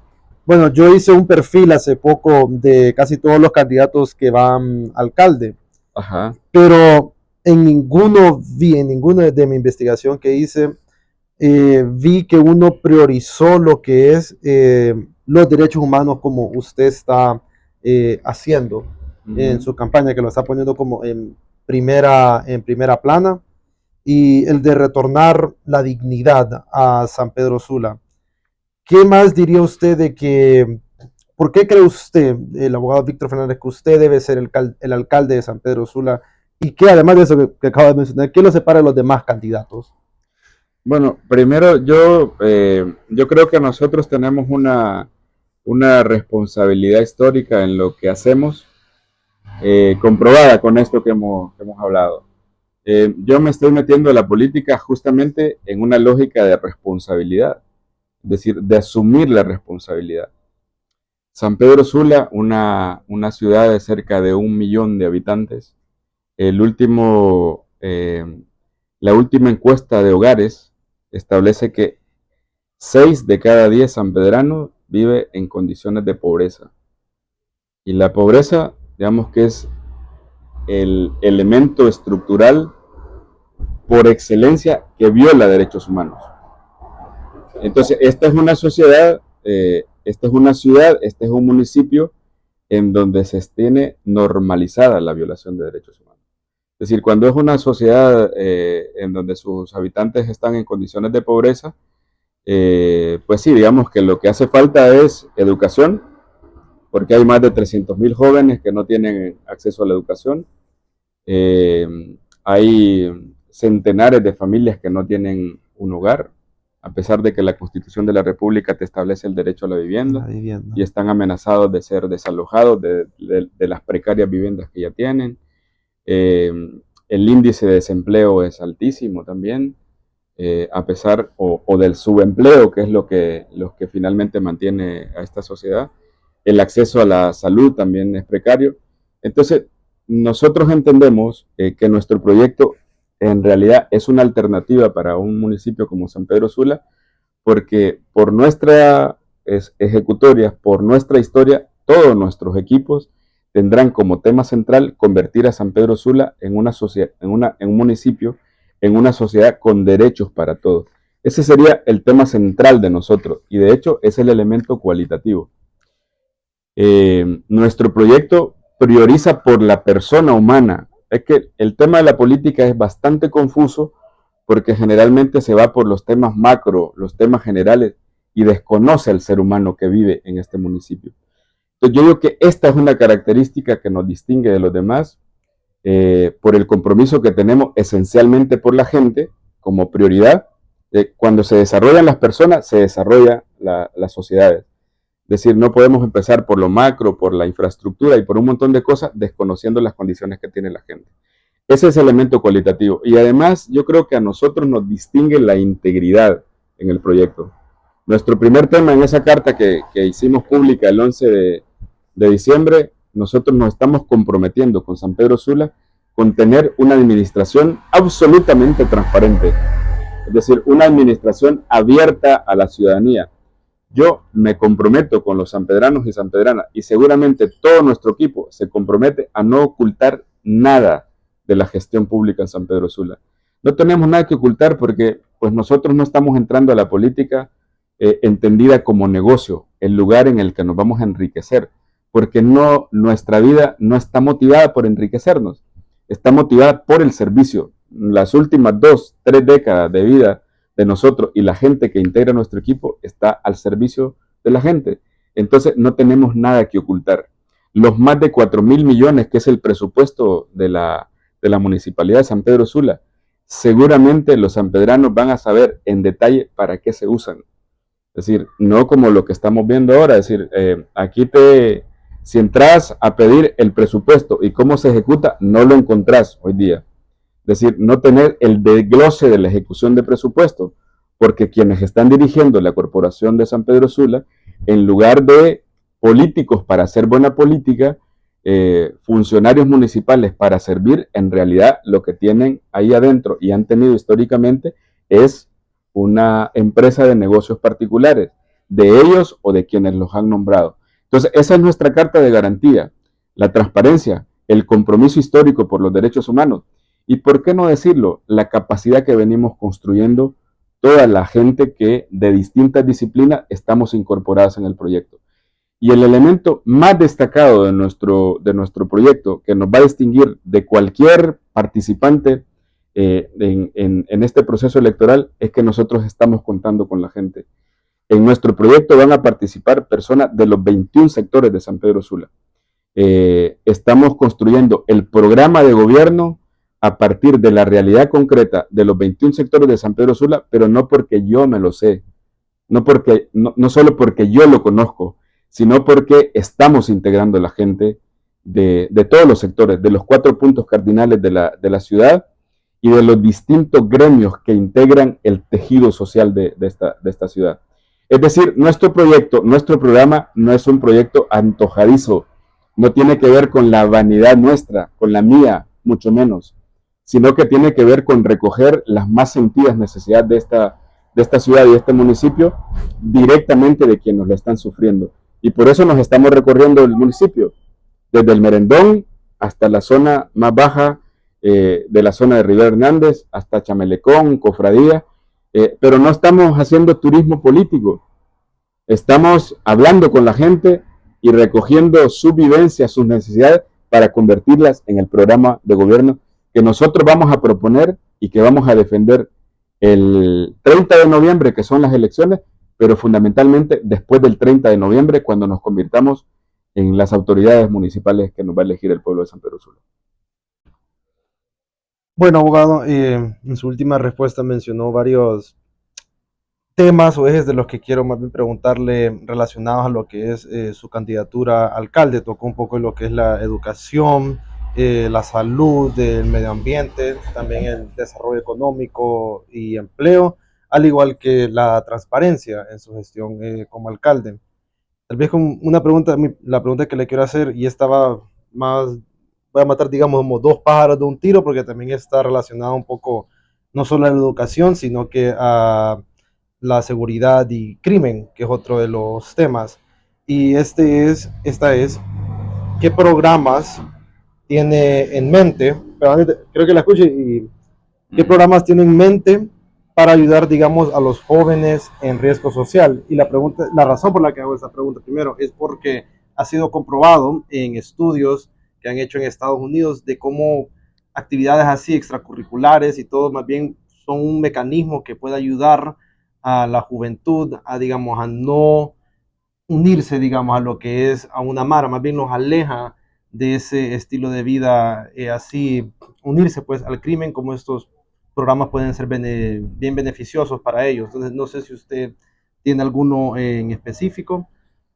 Bueno, yo hice un perfil hace poco de casi todos los candidatos que van alcalde,
Ajá.
pero en ninguna de mi investigación que hice, vi que uno priorizó lo que es los derechos humanos como usted está haciendo en
Ujú.
su campaña, que lo está poniendo como en primera plana, y el de retornar la dignidad a San Pedro Sula. ¿Qué más diría usted de que, por qué cree usted, el abogado Víctor Fernández, que usted debe ser el alcalde de San Pedro Sula? Y que además de eso que acabo de mencionar, ¿qué lo separa de los demás candidatos?
Bueno, primero yo creo que nosotros tenemos una responsabilidad histórica en lo que hacemos, comprobada con esto que hemos hablado. Yo me estoy metiendo en la política justamente en una lógica de responsabilidad, es decir, de asumir la responsabilidad. San Pedro Sula, una ciudad de cerca de 1 millón de habitantes, el último, la última encuesta de hogares establece que 6 de cada 10 sanpedranos vive en condiciones de pobreza. Y la pobreza, digamos que es el elemento estructural por excelencia que viola derechos humanos. Entonces, esta es una sociedad, esta es una ciudad, este es un municipio en donde se tiene normalizada la violación de derechos humanos. Es decir, cuando es una sociedad en donde sus habitantes están en condiciones de pobreza, pues sí, digamos que lo que hace falta es educación, porque hay más de 300.000 jóvenes que no tienen acceso a la educación. Eh, Hay centenares de familias que no tienen un hogar, a pesar de que la Constitución de la República te establece el derecho a la vivienda,
La vivienda.
y están amenazados de ser desalojados de las precarias viviendas que ya tienen. Eh, el índice de desempleo es altísimo también, a pesar o del subempleo, que es lo que finalmente mantiene a esta sociedad. El acceso a la salud también es precario. Entonces, nosotros entendemos que nuestro proyecto en realidad es una alternativa para un municipio como San Pedro Sula, porque por nuestra ejecutoria, por nuestra historia, todos nuestros equipos tendrán como tema central convertir a San Pedro Sula en una sociedad, en un municipio, en una sociedad con derechos para todos. Ese sería el tema central de nosotros y de hecho es el elemento cualitativo. Nuestro proyecto prioriza por la persona humana. Es que el tema de la política es bastante confuso porque generalmente se va por los temas macro, los temas generales y desconoce al ser humano que vive en este municipio. Entonces yo digo que esta es una característica que nos distingue de los demás por el compromiso que tenemos esencialmente por la gente como prioridad. Cuando se desarrollan las personas, se desarrollan las sociedades. Es decir, no podemos empezar por lo macro, por la infraestructura y por un montón de cosas, desconociendo las condiciones que tiene la gente. Ese es el elemento cualitativo. Y además yo creo que a nosotros nos distingue la integridad en el proyecto. Nuestro primer tema en esa carta que hicimos pública el 11 de diciembre, nosotros nos estamos comprometiendo con San Pedro Sula con tener una administración absolutamente transparente, es decir, una administración abierta a la ciudadanía. Yo me comprometo con los sanpedranos y sanpedranas y seguramente todo nuestro equipo se compromete a no ocultar nada de la gestión pública en San Pedro Sula. No tenemos nada que ocultar porque pues nosotros no estamos entrando a la política entendida como negocio, el lugar en el que nos vamos a enriquecer, porque no, nuestra vida no está motivada por enriquecernos, está motivada por el servicio. Las últimas 2, 3 décadas de vida de nosotros y la gente que integra nuestro equipo está al servicio de la gente. Entonces no tenemos nada que ocultar. Los más de 4.000 millones, que es el presupuesto de la Municipalidad de San Pedro Sula, seguramente los sanpedranos van a saber en detalle para qué se usan. Es decir, no como lo que estamos viendo ahora, es decir, si entras a pedir el presupuesto y cómo se ejecuta, no lo encontrás hoy día. Es decir, no tener el desglose de la ejecución de presupuesto, porque quienes están dirigiendo la corporación de San Pedro Sula, en lugar de políticos para hacer buena política, funcionarios municipales para servir, en realidad lo que tienen ahí adentro y han tenido históricamente es una empresa de negocios particulares, de ellos o de quienes los han nombrado. Entonces, esa es nuestra carta de garantía, la transparencia, el compromiso histórico por los derechos humanos y, por qué no decirlo, la capacidad que venimos construyendo toda la gente que de distintas disciplinas estamos incorporadas en el proyecto. Y el elemento más destacado de nuestro proyecto, que nos va a distinguir de cualquier participante en este proceso electoral, es que nosotros estamos contando con la gente. En nuestro proyecto van a participar personas de los 21 sectores de San Pedro Sula. Estamos construyendo el programa de gobierno a partir de la realidad concreta de los 21 sectores de San Pedro Sula, pero no porque yo me lo sé, no solo porque yo lo conozco, sino porque estamos integrando a la gente de todos los sectores, de los 4 puntos cardinales de la ciudad y de los distintos gremios que integran el tejido social de esta ciudad. Es decir, nuestro proyecto, nuestro programa no es un proyecto antojadizo, no tiene que ver con la vanidad nuestra, con la mía, mucho menos, sino que tiene que ver con recoger las más sentidas necesidades de esta ciudad y de este municipio directamente de quienes lo están sufriendo. Y por eso nos estamos recorriendo el municipio, desde el Merendón hasta la zona más baja de la zona de Rivera Hernández, hasta Chamelecón, Cofradía, pero no estamos haciendo turismo político, estamos hablando con la gente y recogiendo sus vivencias, sus necesidades, para convertirlas en el programa de gobierno que nosotros vamos a proponer y que vamos a defender el 30 de noviembre, que son las elecciones, pero fundamentalmente después del 30 de noviembre, cuando nos convirtamos en las autoridades municipales que nos va a elegir el pueblo de San Pedro Sula.
Bueno, abogado, en su última respuesta mencionó varios temas o ejes de los que quiero más bien preguntarle relacionados a lo que es su candidatura a alcalde. Tocó un poco lo que es la educación, la salud, el medio ambiente, también el desarrollo económico y empleo, al igual que la transparencia en su gestión como alcalde. Tal vez con una pregunta, la pregunta que le quiero hacer, y estaba más, voy a matar, digamos, como 2 pájaros de un tiro, porque también está relacionado un poco, no solo a la educación, sino que a la seguridad y crimen, que es otro de los temas. Y esta es, ¿qué programas tiene en mente? Pero creo que la escuche. Y ¿qué programas tiene en mente para ayudar, digamos, a los jóvenes en riesgo social? Y la razón por la que hago esta pregunta primero es porque ha sido comprobado en estudios que han hecho en Estados Unidos de cómo actividades así extracurriculares y todo más bien son un mecanismo que puede ayudar a la juventud a, digamos, a no unirse, digamos, a lo que es a una mara, más bien los aleja de ese estilo de vida, así unirse pues al crimen, como estos programas pueden ser bien beneficiosos para ellos. Entonces, no sé si usted tiene alguno en específico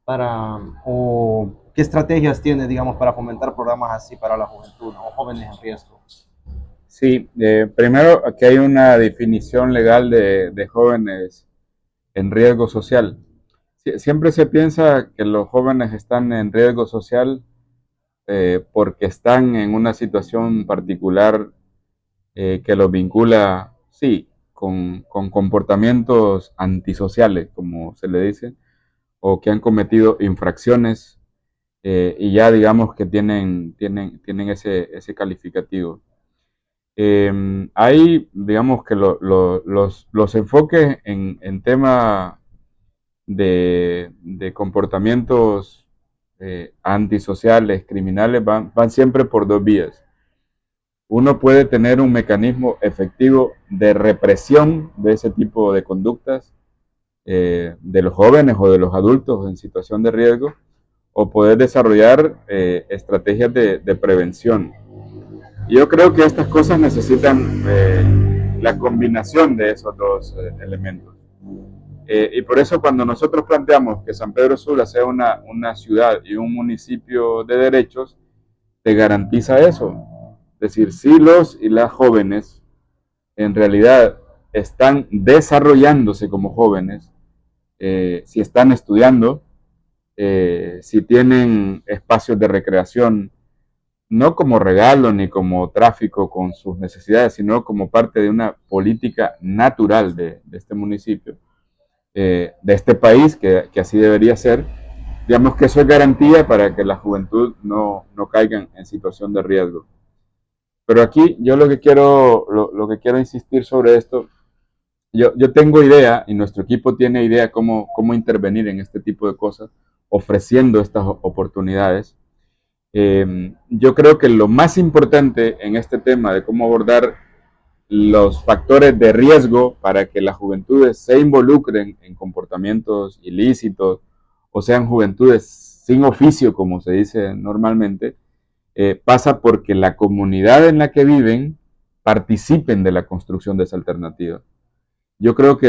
para, o qué estrategias tiene, digamos, para fomentar programas así para la juventud o jóvenes en riesgo.
Sí, primero aquí hay una definición legal de jóvenes en riesgo social. Siempre se piensa que los jóvenes están en riesgo social porque están en una situación particular que los vincula, sí, con comportamientos antisociales, como se le dice, o que han cometido infracciones y ya digamos que tienen ese calificativo. Hay, digamos que los enfoques en tema de comportamientos antisociales, criminales, van siempre por dos vías. Uno puede tener un mecanismo efectivo de represión de ese tipo de conductas de los jóvenes o de los adultos en situación de riesgo, o poder desarrollar estrategias de prevención. Y yo creo que estas cosas necesitan la combinación de esos dos elementos. Y por eso cuando nosotros planteamos que San Pedro Sula sea una ciudad y un municipio de derechos, te garantiza eso. Es decir, si los y las jóvenes en realidad están desarrollándose como jóvenes, si están estudiando, si tienen espacios de recreación, no como regalo ni como tráfico con sus necesidades, sino como parte de una política natural de este municipio, de este país, que así debería ser. Digamos que eso es garantía para que la juventud no caiga en situación de riesgo. Pero aquí yo lo que quiero insistir sobre esto, yo tengo idea y nuestro equipo tiene idea cómo intervenir en este tipo de cosas, ofreciendo estas oportunidades. Yo creo que lo más importante en este tema de cómo abordar los factores de riesgo para que las juventudes se involucren en comportamientos ilícitos o sean juventudes sin oficio, como se dice normalmente, pasa porque la comunidad en la que viven participen de la construcción de esa alternativa. Yo creo que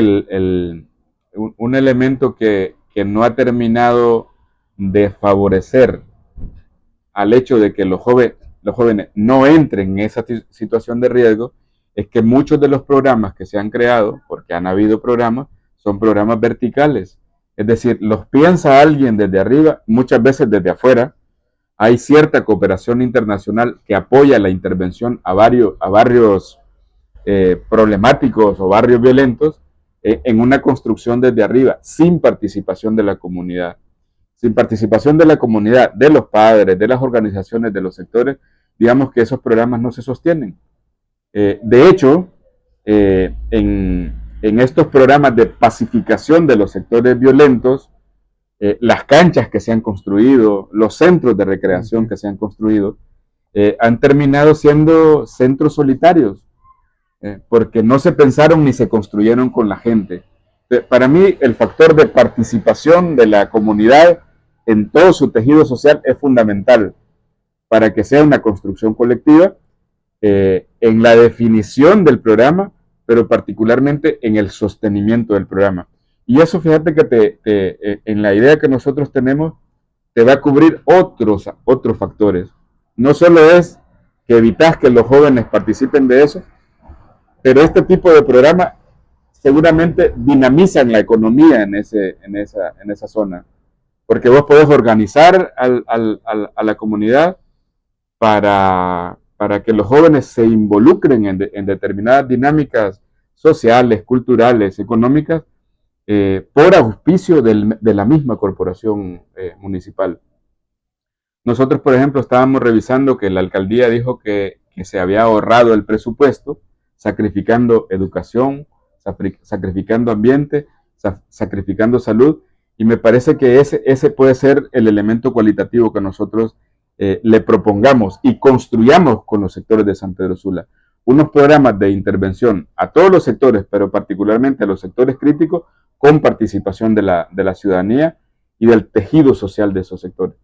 un elemento que no ha terminado de favorecer al hecho de que los jóvenes no entren en esa situación de riesgo es que muchos de los programas que se han creado, porque han habido programas, son programas verticales. Es decir, los piensa alguien desde arriba, muchas veces desde afuera. Hay cierta cooperación internacional que apoya la intervención a barrios problemáticos o barrios violentos en una construcción desde arriba, sin participación de la comunidad. Sin participación de la comunidad, de los padres, de las organizaciones, de los sectores, digamos que esos programas no se sostienen. De hecho, en estos programas de pacificación de los sectores violentos, las canchas que se han construido, los centros de recreación que se han construido, han terminado siendo centros solitarios, porque no se pensaron ni se construyeron con la gente. Para mí, el factor de participación de la comunidad en todo su tejido social es fundamental para que sea una construcción colectiva en la definición del programa, pero particularmente en el sostenimiento del programa. Y eso, fíjate que en la idea que nosotros tenemos, te va a cubrir otros factores. No solo es que evitas que los jóvenes participen de eso, pero este tipo de programas seguramente dinamizan la economía en esa zona. Porque vos podés organizar a la comunidad para que los jóvenes se involucren en determinadas dinámicas sociales, culturales, económicas, por auspicio de la misma corporación municipal. Nosotros, por ejemplo, estábamos revisando que la alcaldía dijo que se había ahorrado el presupuesto, sacrificando educación, sacrificando ambiente, sacrificando salud, y me parece que ese puede ser el elemento cualitativo que nosotros le propongamos y construyamos con los sectores de San Pedro Sula. Unos programas de intervención a todos los sectores, pero particularmente a los sectores críticos, con participación de la ciudadanía y del tejido social de esos sectores.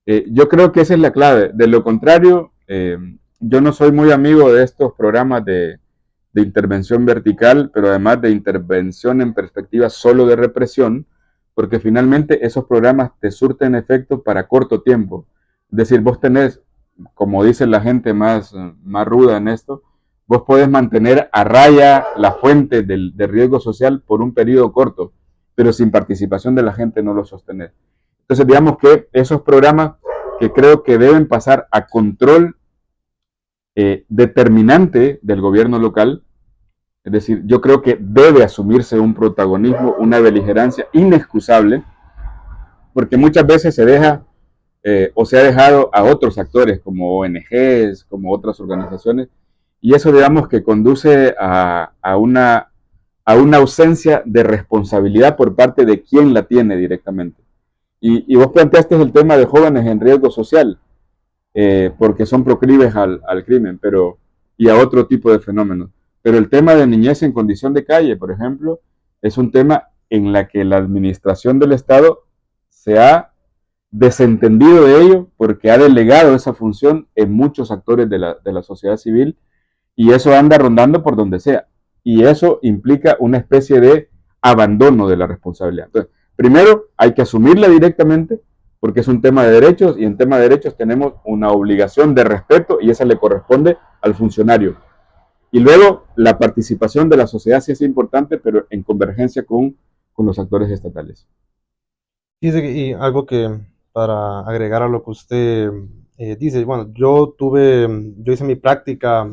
Yo creo que esa es la clave. De lo contrario, yo no soy muy amigo de estos programas de intervención vertical, pero además de intervención en perspectiva solo de represión, porque finalmente esos programas te surten efecto para corto tiempo. Es decir, vos tenés, como dice la gente más ruda en esto, vos podés mantener a raya la fuente de riesgo social por un periodo corto, pero sin participación de la gente no lo sostenés. Entonces, digamos que esos programas que creo que deben pasar a control determinante del gobierno local, es decir, yo creo que debe asumirse un protagonismo, una beligerancia inexcusable, porque muchas veces se deja o se ha dejado a otros actores como ONGs, como otras organizaciones, y eso digamos que conduce a una ausencia de responsabilidad por parte de quien la tiene directamente. Y vos planteaste el tema de jóvenes en riesgo social, porque son proclives al crimen, y a otro tipo de fenómenos. Pero el tema de niñez en condición de calle, por ejemplo, es un tema en la que la administración del Estado se ha desentendido de ello porque ha delegado esa función en muchos actores de la sociedad civil, y eso anda rondando por donde sea. Y eso implica una especie de abandono de la responsabilidad. Entonces, primero hay que asumirla directamente porque es un tema de derechos, y en tema de derechos tenemos una obligación de respeto y esa le corresponde al funcionario. Y luego la participación de la sociedad sí es importante, pero en convergencia con los actores estatales.
Y algo que para agregar a lo que usted dice, bueno, yo hice mi práctica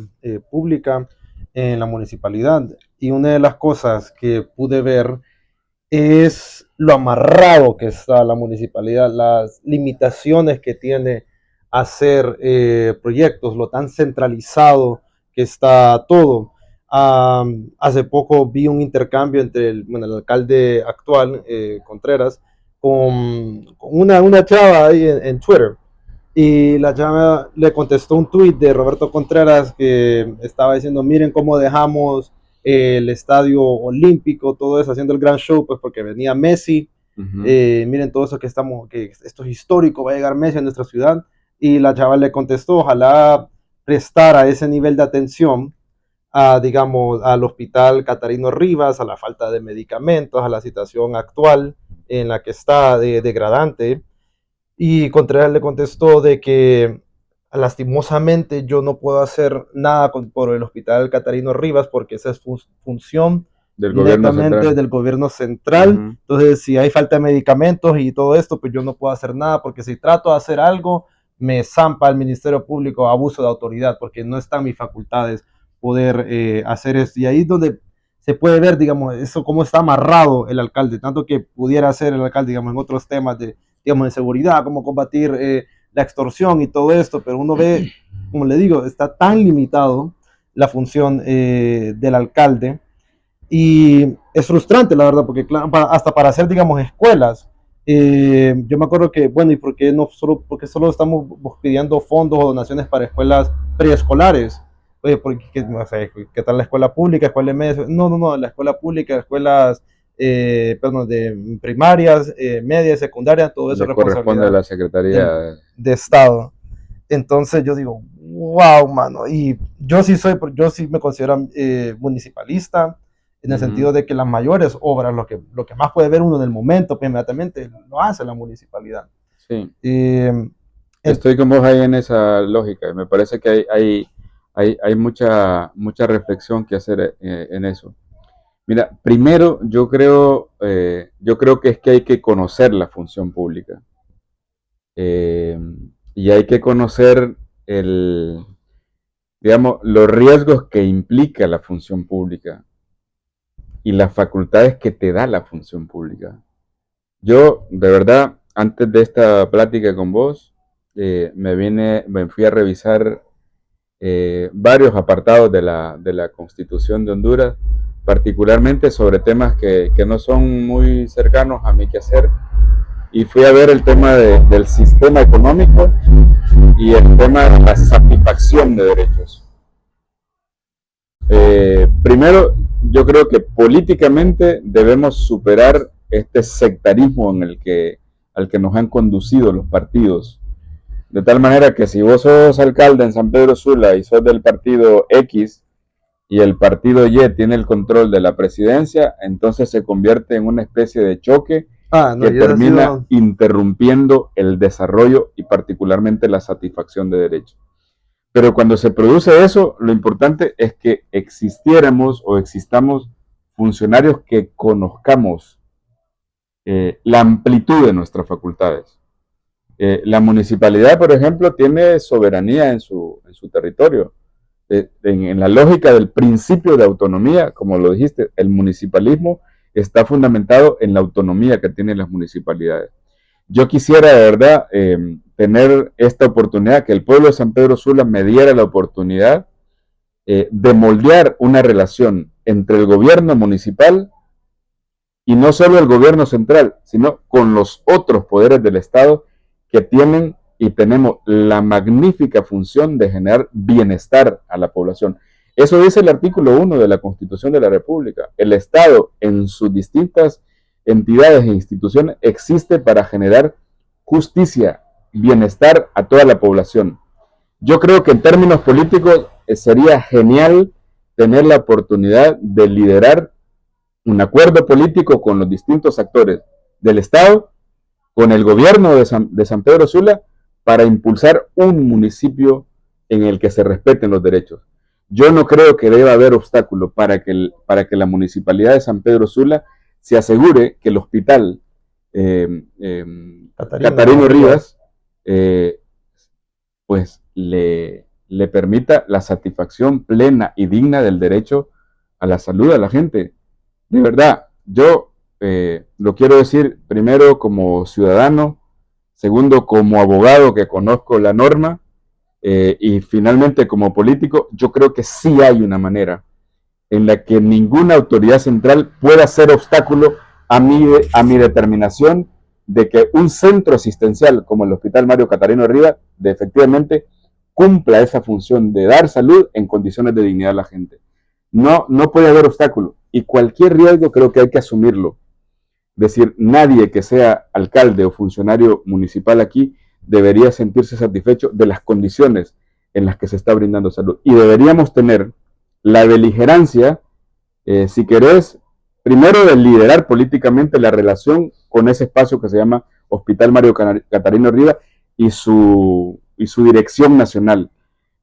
pública en la municipalidad y una de las cosas que pude ver es lo amarrado que está la municipalidad, las limitaciones que tiene hacer proyectos, lo tan centralizado que está todo. Hace poco vi un intercambio entre el alcalde actual, Contreras, con una chava ahí en Twitter. Y la chava le contestó un tweet de Roberto Contreras que estaba diciendo, miren cómo dejamos el estadio olímpico, todo eso, haciendo el gran show, pues porque venía Messi. Miren todo eso que esto es histórico, va a llegar Messi a nuestra ciudad. Y la chava le contestó, ojalá prestara ese nivel de atención digamos, al hospital Catarino Rivas, a la falta de medicamentos, a la situación actual en la que está degradante. Y Contreras le contestó de que lastimosamente yo no puedo hacer nada por el hospital Catarino Rivas porque esa es función
Del gobierno
netamente
central.
del gobierno central. Entonces, si hay falta de medicamentos y todo esto, pues yo no puedo hacer nada porque si trato de hacer algo, me zampa el Ministerio Público abuso de autoridad porque no están mis facultades poder hacer esto. Y ahí es donde se puede ver, digamos, eso cómo está amarrado el alcalde, tanto que pudiera hacer el alcalde, digamos, en otros temas de, digamos, de seguridad, cómo combatir la extorsión y todo esto, pero uno ve, como le digo, está tan limitado la función del alcalde y es frustrante, la verdad, porque claro, hasta para hacer, digamos, escuelas, yo me acuerdo que, bueno, ¿y por qué no solo, porque solo estamos pidiendo fondos o donaciones para escuelas preescolares? Oye, porque, no sé, ¿qué tal la escuela pública, escuela media? No, no, no, la escuela pública, escuelas, perdón, de primarias, media, secundaria, todo eso es
Le corresponde a
responsabilidad
la Secretaría.
de Estado. Entonces yo digo, wow, mano. Y yo sí me considero municipalista, en el sentido de que las mayores obras, lo que más puede ver uno en el momento, pues inmediatamente lo hace la municipalidad.
Sí,
Eh,
estoy con vos ahí en esa lógica. Me parece que hay mucha reflexión que hacer en eso. Mira, primero yo creo que es que hay que conocer la función pública. eh, y hay que conocer digamos, los riesgos que implica la función pública y las facultades que te da la función pública. Yo, de verdad, antes de esta plática con vos, me fui a revisar varios apartados de la Constitución de Honduras, particularmente sobre temas que no son muy cercanos a mi quehacer, y fui a ver el tema del sistema económico y el tema de la satisfacción de derechos. Primero, yo creo que políticamente debemos superar este sectarismo al que nos han conducido los partidos. De tal manera que si vos sos alcalde en San Pedro Sula y sos del partido X y el partido Y tiene el control de la presidencia, entonces se convierte en una especie de choque
no,
que
y eso ha
termina
sido,
interrumpiendo el desarrollo y particularmente la satisfacción de derechos. Pero cuando se produce eso, lo importante es que existiéramos o existamos funcionarios que conozcamos la amplitud de nuestras facultades. La municipalidad, por ejemplo, tiene soberanía en su territorio. En la lógica del principio de autonomía, como lo dijiste, el municipalismo está fundamentado en la autonomía que tienen las municipalidades. Yo quisiera de verdad tener esta oportunidad, que el pueblo de San Pedro Sula me diera la oportunidad de moldear una relación entre el gobierno municipal y no solo el gobierno central, sino con los otros poderes del Estado que tienen y tenemos la magnífica función de generar bienestar a la población. Eso dice el artículo 1 de la Constitución de la República. El Estado en sus distintas entidades e instituciones existe para generar justicia, bienestar a toda la población. Yo creo que en términos políticos sería genial tener la oportunidad de liderar un acuerdo político con los distintos actores del Estado, con el gobierno de San Pedro Sula, para impulsar un municipio en el que se respeten los derechos. Yo no creo que deba haber obstáculo para que la municipalidad de San Pedro Sula se asegure que el hospital Catarino Rivas pues le permita la satisfacción plena y digna del derecho a la salud a la gente. De verdad, yo lo quiero decir primero como ciudadano, segundo como abogado que conozco la norma, y finalmente como político. Yo creo que sí hay una manera en la que ninguna autoridad central pueda ser obstáculo a mi determinación de que un centro asistencial como el Hospital Mario Catarino Rivas de efectivamente cumpla esa función de dar salud en condiciones de dignidad a la gente. No puede haber obstáculo, y cualquier riesgo creo que hay que asumirlo. Es decir, nadie que sea alcalde o funcionario municipal aquí debería sentirse satisfecho de las condiciones en las que se está brindando salud. Y deberíamos tener la beligerancia, si querés, primero de liderar políticamente la relación con ese espacio que se llama Hospital Mario Catarino Rivas y su dirección nacional.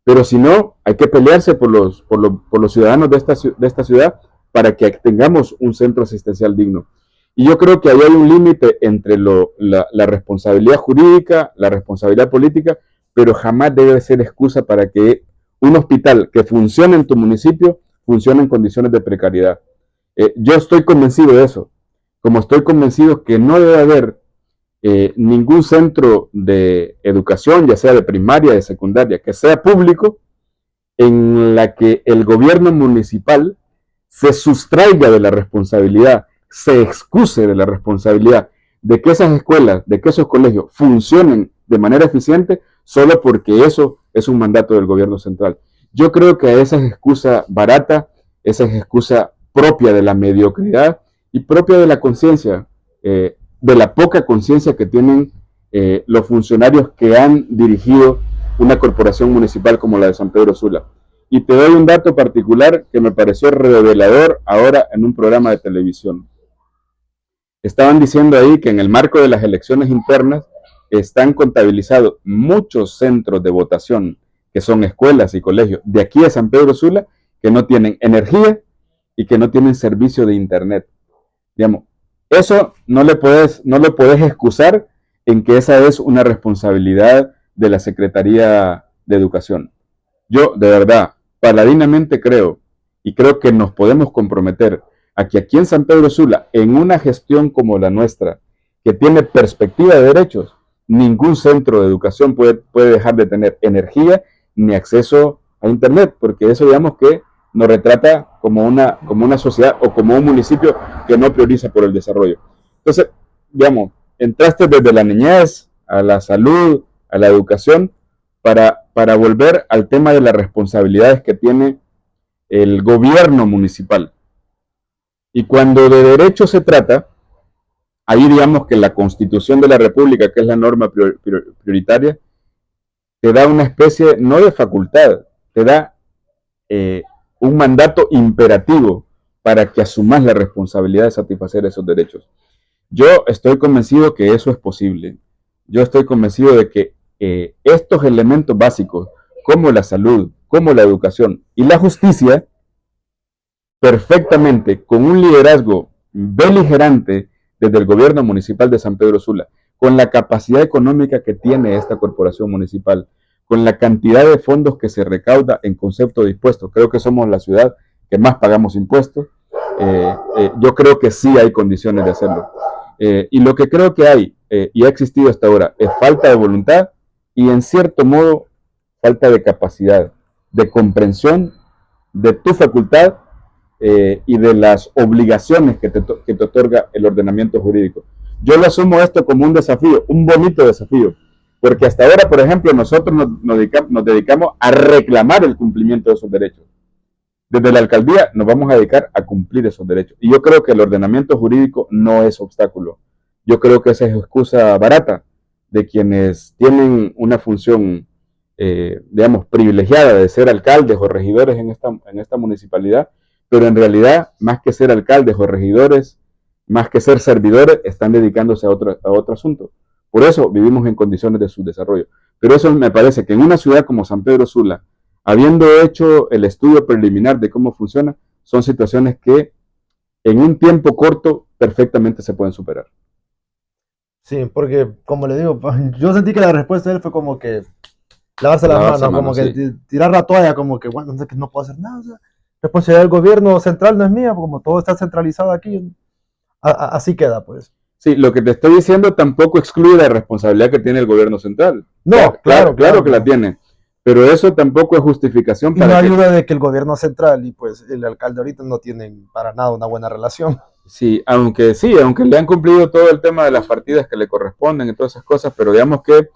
Pero si no, hay que pelearse por los ciudadanos de esta ciudad para que tengamos un centro asistencial digno. Y yo creo que ahí hay un límite entre la responsabilidad jurídica, la responsabilidad política, pero jamás debe ser excusa para que un hospital que funcione en tu municipio funcione en condiciones de precariedad. Yo estoy convencido de eso, como estoy convencido que no debe haber ningún centro de educación, ya sea de primaria, de secundaria, que sea público, en la que el gobierno municipal se sustraiga de la responsabilidad, se excuse de la responsabilidad de que esas escuelas, de que esos colegios funcionen de manera eficiente solo porque eso es un mandato del gobierno central. Yo creo que esa es excusa barata, esa es excusa propia de la mediocridad y propia de la conciencia, de la poca conciencia que tienen los funcionarios que han dirigido una corporación municipal como la de San Pedro Sula. Y te doy un dato particular que me pareció revelador ahora en un programa de televisión. Estaban diciendo ahí que en el marco de las elecciones internas están contabilizados muchos centros de votación, que son escuelas y colegios de aquí de San Pedro Sula, que no tienen energía y que no tienen servicio de internet. Digamos, eso no lo puedes excusar en que esa es una responsabilidad de la Secretaría de Educación. Yo, de verdad, paladinamente creo, y creo que nos podemos comprometer a que aquí en San Pedro Sula, en una gestión como la nuestra, que tiene perspectiva de derechos, ningún centro de educación puede dejar de tener energía ni acceso a internet, porque eso digamos que nos retrata como una sociedad o como un municipio que no prioriza por el desarrollo. Entonces, digamos, entraste desde la niñez a la salud, a la educación, para volver al tema de las responsabilidades que tiene el gobierno municipal. Y cuando de derecho se trata, ahí digamos que la Constitución de la República, que es la norma prioritaria, te da una especie, no de facultad, te da un mandato imperativo para que asumas la responsabilidad de satisfacer esos derechos. Yo estoy convencido que eso es posible. Yo estoy convencido de que estos elementos básicos, como la salud, como la educación y la justicia, perfectamente con un liderazgo beligerante desde el gobierno municipal de San Pedro Sula, con la capacidad económica que tiene esta corporación municipal, con la cantidad de fondos que se recauda en concepto de impuestos. Creo que somos la ciudad que más pagamos impuestos. Yo creo que sí hay condiciones de hacerlo. Y lo que creo que hay y ha existido hasta ahora es falta de voluntad y en cierto modo falta de capacidad, de comprensión de tu facultad y de las obligaciones que te otorga el ordenamiento jurídico. Yo lo asumo esto como un desafío, un bonito desafío, porque hasta ahora, por ejemplo, nosotros nos dedicamos a reclamar el cumplimiento de esos derechos. Desde la alcaldía nos vamos a dedicar a cumplir esos derechos. Y yo creo que el ordenamiento jurídico no es obstáculo. Yo creo que esa es excusa barata de quienes tienen una función, digamos, privilegiada de ser alcaldes o regidores en esta municipalidad, pero en realidad, más que ser alcaldes o regidores, más que ser servidores, están dedicándose a otro asunto. Por eso vivimos en condiciones de subdesarrollo. Pero eso me parece que en una ciudad como San Pedro Sula, habiendo hecho el estudio preliminar de cómo funciona, son situaciones que en un tiempo corto perfectamente se pueden superar.
Sí, porque como le digo, yo sentí que la respuesta de él fue como que lavarse las
Lavarse a
manos,
mano,
como que
sí.
tirar la toalla, como que bueno, no, que no puedo hacer nada. O sea, responsabilidad del gobierno central no es mía, como todo está centralizado aquí, así queda, pues.
Sí, lo que te estoy diciendo tampoco excluye la responsabilidad que tiene el gobierno central.
No, claro,
Claro
claro,
que la
no.
tiene, pero eso tampoco es justificación
Y no
para que,
ayuda de que el gobierno central y pues el alcalde ahorita no tienen para nada una buena relación.
sí, aunque le han cumplido todo el tema de las partidas que le corresponden y todas esas cosas, pero digamos que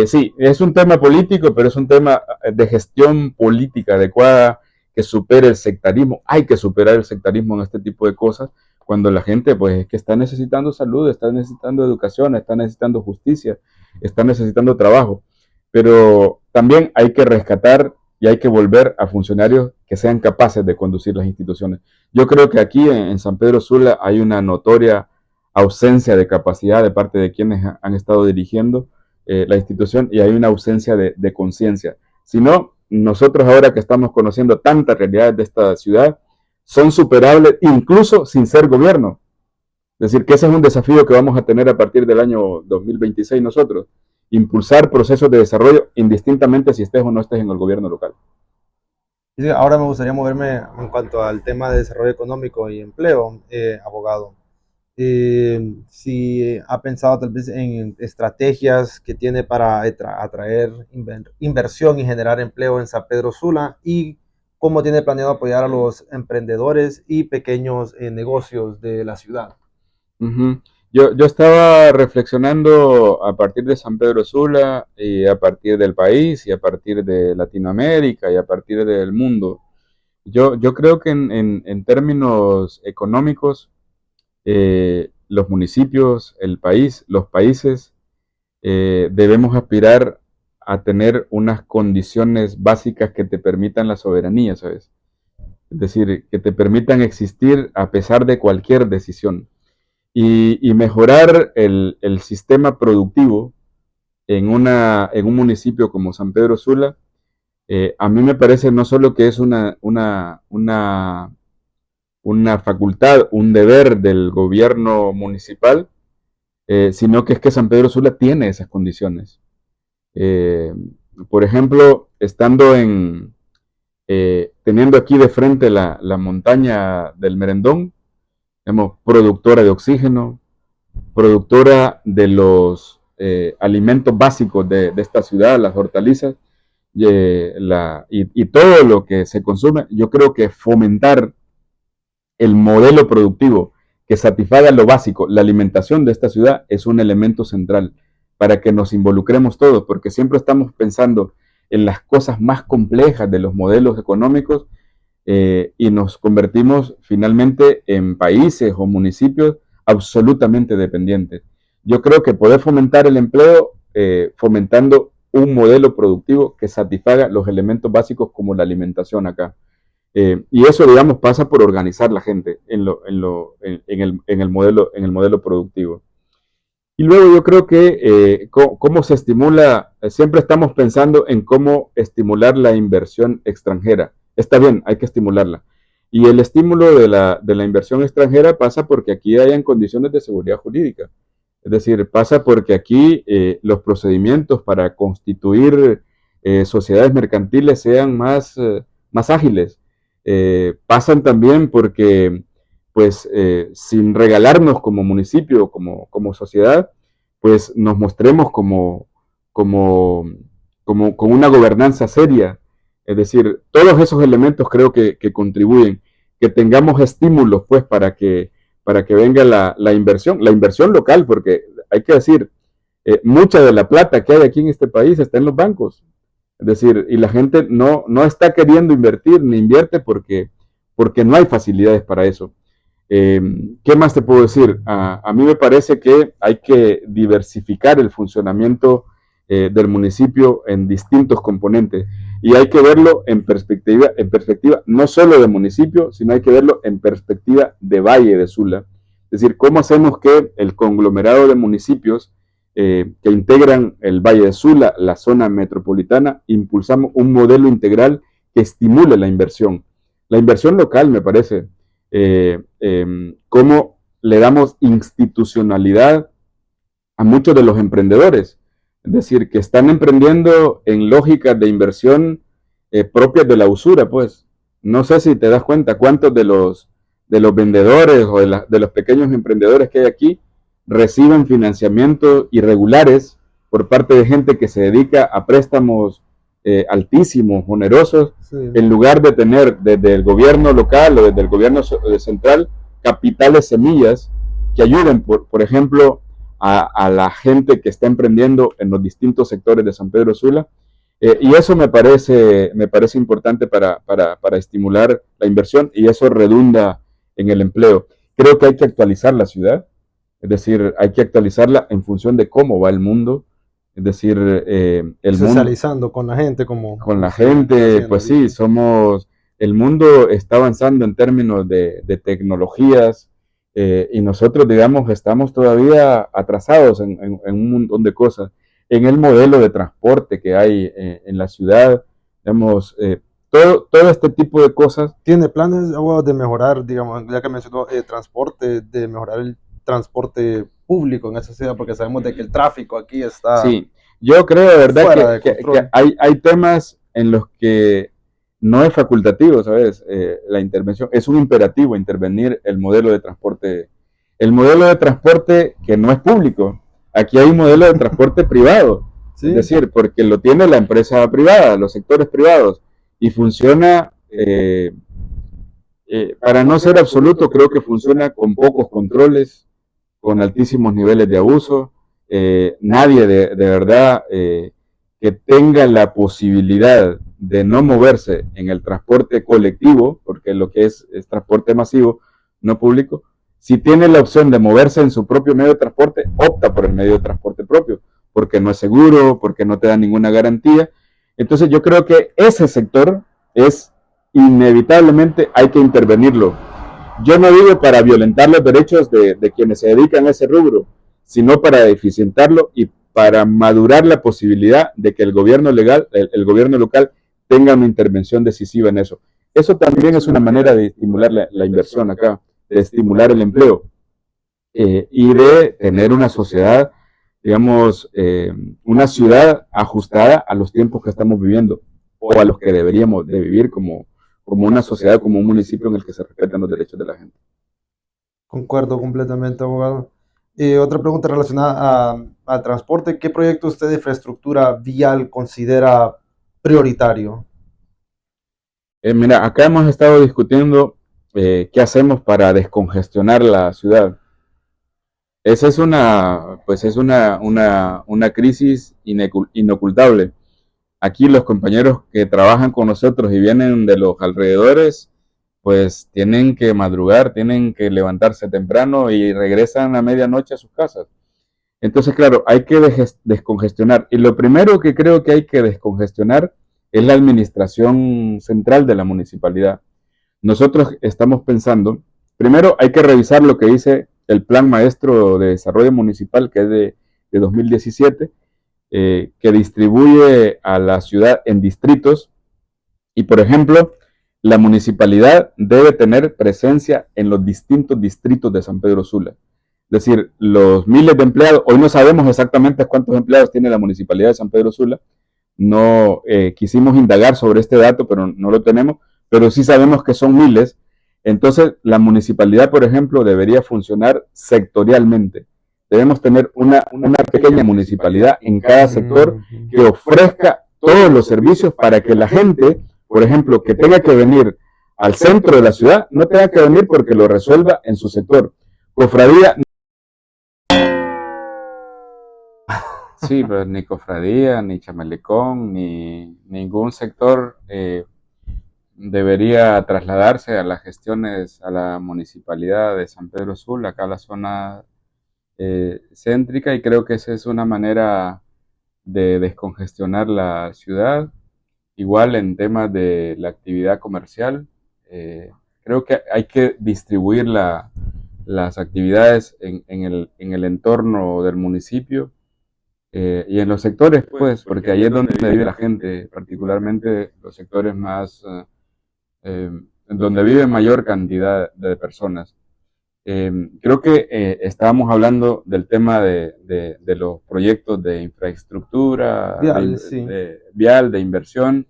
sí, es un tema político, pero es un tema de gestión política adecuada que supere el sectarismo. Hay que superar el sectarismo en este tipo de cosas cuando la gente pues es que está necesitando salud, está necesitando educación, está necesitando justicia, está necesitando trabajo. Pero también hay que rescatar y hay que volver a funcionarios que sean capaces de conducir las instituciones. Yo creo que aquí en San Pedro Sula hay una notoria ausencia de capacidad de parte de quienes han estado dirigiendo la institución y hay una ausencia de conciencia. Si no, nosotros ahora que estamos conociendo tantas realidades de esta ciudad, son superables incluso sin ser gobierno. Es decir, que ese es un desafío que vamos a tener a partir del año 2026 nosotros. Impulsar procesos de desarrollo indistintamente si estés o no estés en el gobierno local.
Y ahora me gustaría moverme en cuanto al tema de desarrollo económico y empleo, abogado. Si ha pensado tal vez en estrategias que tiene para atraer inversión y generar empleo en San Pedro Sula y cómo tiene planeado apoyar a los emprendedores y pequeños negocios de la ciudad.
Uh-huh. Yo estaba reflexionando a partir de San Pedro Sula y a partir del país y a partir de Latinoamérica y a partir del mundo. Yo creo que en términos económicos, los municipios, el país, los países, debemos aspirar a tener unas condiciones básicas que te permitan la soberanía, ¿sabes? Es decir, que te permitan existir a pesar de cualquier decisión y mejorar el sistema productivo en un municipio como San Pedro Sula, a mí me parece no solo que es una facultad, un deber del gobierno municipal, sino que es que San Pedro Sula tiene esas condiciones. Eh, por ejemplo, teniendo aquí de frente la montaña del Merendón, digamos, productora de oxígeno, productora de los alimentos básicos de esta ciudad, las hortalizas y todo lo que se consume, yo creo que fomentar el modelo productivo que satisfaga lo básico, la alimentación de esta ciudad es un elemento central para que nos involucremos todos, porque siempre estamos pensando en las cosas más complejas de los modelos económicos y nos convertimos finalmente en países o municipios absolutamente dependientes. Yo creo que poder fomentar el empleo fomentando un modelo productivo que satisfaga los elementos básicos como la alimentación acá. Y eso, digamos, pasa por organizar la gente en el modelo productivo. Y luego yo creo que cómo se estimula, siempre estamos pensando en cómo estimular la inversión extranjera. Está bien, hay que estimularla. Y el estímulo de la inversión extranjera pasa porque aquí hayan condiciones de seguridad jurídica. Es decir, pasa porque aquí los procedimientos para constituir sociedades mercantiles sean más ágiles. Pasan también porque, pues, sin regalarnos como municipio, como sociedad, pues nos mostremos como, con una gobernanza seria. Es decir, todos esos elementos creo que contribuyen, que tengamos estímulos, pues, para que venga la inversión local, porque hay que decir, mucha de la plata que hay aquí en este país está en los bancos. Es decir, y la gente no está queriendo invertir ni invierte porque no hay facilidades para eso. ¿Qué más te puedo decir? A mí me parece que hay que diversificar el funcionamiento del municipio en distintos componentes y hay que verlo en perspectiva no solo de municipio, sino hay que verlo en perspectiva de Valle de Sula. Es decir, cómo hacemos que el conglomerado de municipios que integran el Valle de Sula, la zona metropolitana, impulsamos un modelo integral que estimule la inversión. La inversión local, me parece, cómo le damos institucionalidad a muchos de los emprendedores. Es decir, que están emprendiendo en lógicas de inversión propias de la usura, pues. No sé si te das cuenta cuántos de los vendedores o de los pequeños emprendedores que hay aquí reciben financiamientos irregulares por parte de gente que se dedica a préstamos altísimos, onerosos, sí, en lugar de tener desde el gobierno local o desde el gobierno central capitales semillas que ayuden, por ejemplo, a la gente que está emprendiendo en los distintos sectores de San Pedro Sula. Y eso me parece importante para estimular la inversión y eso redunda en el empleo. Creo que hay que actualizar la ciudad, es decir, hay que actualizarla en función de cómo va el mundo. Es decir, el
socializando mundo, con la gente,
con la gente, pues sí, el mundo está avanzando en términos de tecnologías y nosotros, digamos, estamos todavía atrasados en un montón de cosas. En el modelo de transporte que hay en la ciudad, digamos, todo este tipo de cosas.
¿Tiene planes de mejorar, digamos, ya que mencionó transporte, de mejorar el transporte público en esa ciudad? Porque sabemos de que el tráfico aquí está...
Sí, yo creo de verdad que hay temas en los que no es facultativo, ¿sabes? La intervención, es un imperativo intervenir el modelo de transporte que no es público. Aquí hay un modelo de transporte privado, ¿sí? Es decir, porque lo tiene la empresa privada, los sectores privados, y funciona, para no ser absoluto, creo que funciona con pocos controles, con altísimos niveles de abuso. Nadie de verdad que tenga la posibilidad de no moverse en el transporte colectivo, porque lo que es transporte masivo, no público, si tiene la opción de moverse en su propio medio de transporte, opta por el medio de transporte propio, porque no es seguro, porque no te da ninguna garantía. Entonces yo creo que ese sector es inevitablemente, hay que intervenirlo. Yo no digo para violentar los derechos de quienes se dedican a ese rubro, sino para eficientarlo y para madurar la posibilidad de que el gobierno local tenga una intervención decisiva en eso. Eso también es una manera de estimular la inversión acá, de estimular el empleo y de tener una sociedad, digamos, una ciudad ajustada a los tiempos que estamos viviendo o a los que deberíamos de vivir como una sociedad, como un municipio en el que se respetan los derechos de la gente.
Concuerdo completamente, abogado. Otra pregunta relacionada al transporte. ¿Qué proyecto usted de infraestructura vial considera prioritario?
Mira, acá hemos estado discutiendo qué hacemos para descongestionar la ciudad. Esa es una crisis inocultable. Aquí los compañeros que trabajan con nosotros y vienen de los alrededores, pues tienen que madrugar, tienen que levantarse temprano y regresan a medianoche a sus casas. Entonces, claro, hay que descongestionar. Y lo primero que creo que hay que descongestionar es la administración central de la municipalidad. Nosotros estamos pensando, primero hay que revisar lo que dice el Plan Maestro de Desarrollo Municipal, que es de 2017, que distribuye a la ciudad en distritos y, por ejemplo, la municipalidad debe tener presencia en los distintos distritos de San Pedro Sula. Es decir, los miles de empleados, hoy no sabemos exactamente cuántos empleados tiene la municipalidad de San Pedro Sula, no quisimos indagar sobre este dato, pero no lo tenemos, pero sí sabemos que son miles. Entonces, la municipalidad, por ejemplo, debería funcionar sectorialmente. Debemos tener una pequeña municipalidad en cada sector que ofrezca todos los servicios para que la gente, por ejemplo, que tenga que venir al centro de la ciudad, no tenga que venir porque lo resuelva en su sector. Cofradía. Sí, pues ni cofradía, ni chamelecón, ni ningún sector debería trasladarse a las gestiones a la municipalidad de San Pedro Sula, acá a la zona céntrica, y creo que esa es una manera de descongestionar la ciudad. Igual en temas de la actividad comercial, creo que hay que distribuir las actividades en el entorno del municipio y en los sectores, pues, porque ahí es donde vive la gente, particularmente los sectores más, donde vive mayor cantidad de personas. Creo que estábamos hablando del tema de los proyectos de infraestructura,
Vial, sí.
vial, de inversión.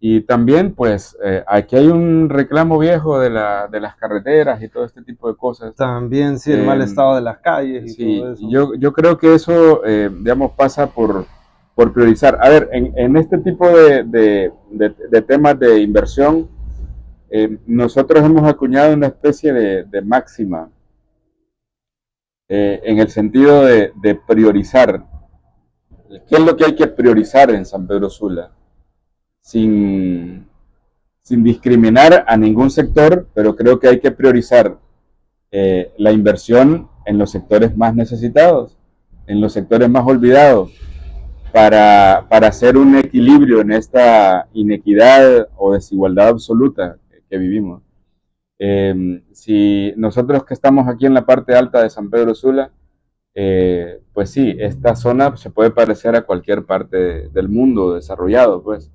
Y también, pues, aquí hay un reclamo viejo de las carreteras y todo este tipo de cosas.
También, sí, el mal estado de las calles y
Sí,
todo eso.
yo creo que eso, digamos, pasa por priorizar. A ver, en este tipo de temas de inversión, nosotros hemos acuñado una especie de máxima en el sentido de priorizar. ¿Qué es lo que hay que priorizar en San Pedro Sula? Sin, sin discriminar a ningún sector, pero creo que hay que priorizar la inversión en los sectores más necesitados, en los sectores más olvidados, para hacer un equilibrio en esta inequidad o desigualdad absoluta que vivimos. Si nosotros que estamos aquí en la parte alta de San Pedro Sula, pues sí, esta zona se puede parecer a cualquier parte del mundo desarrollado, pues,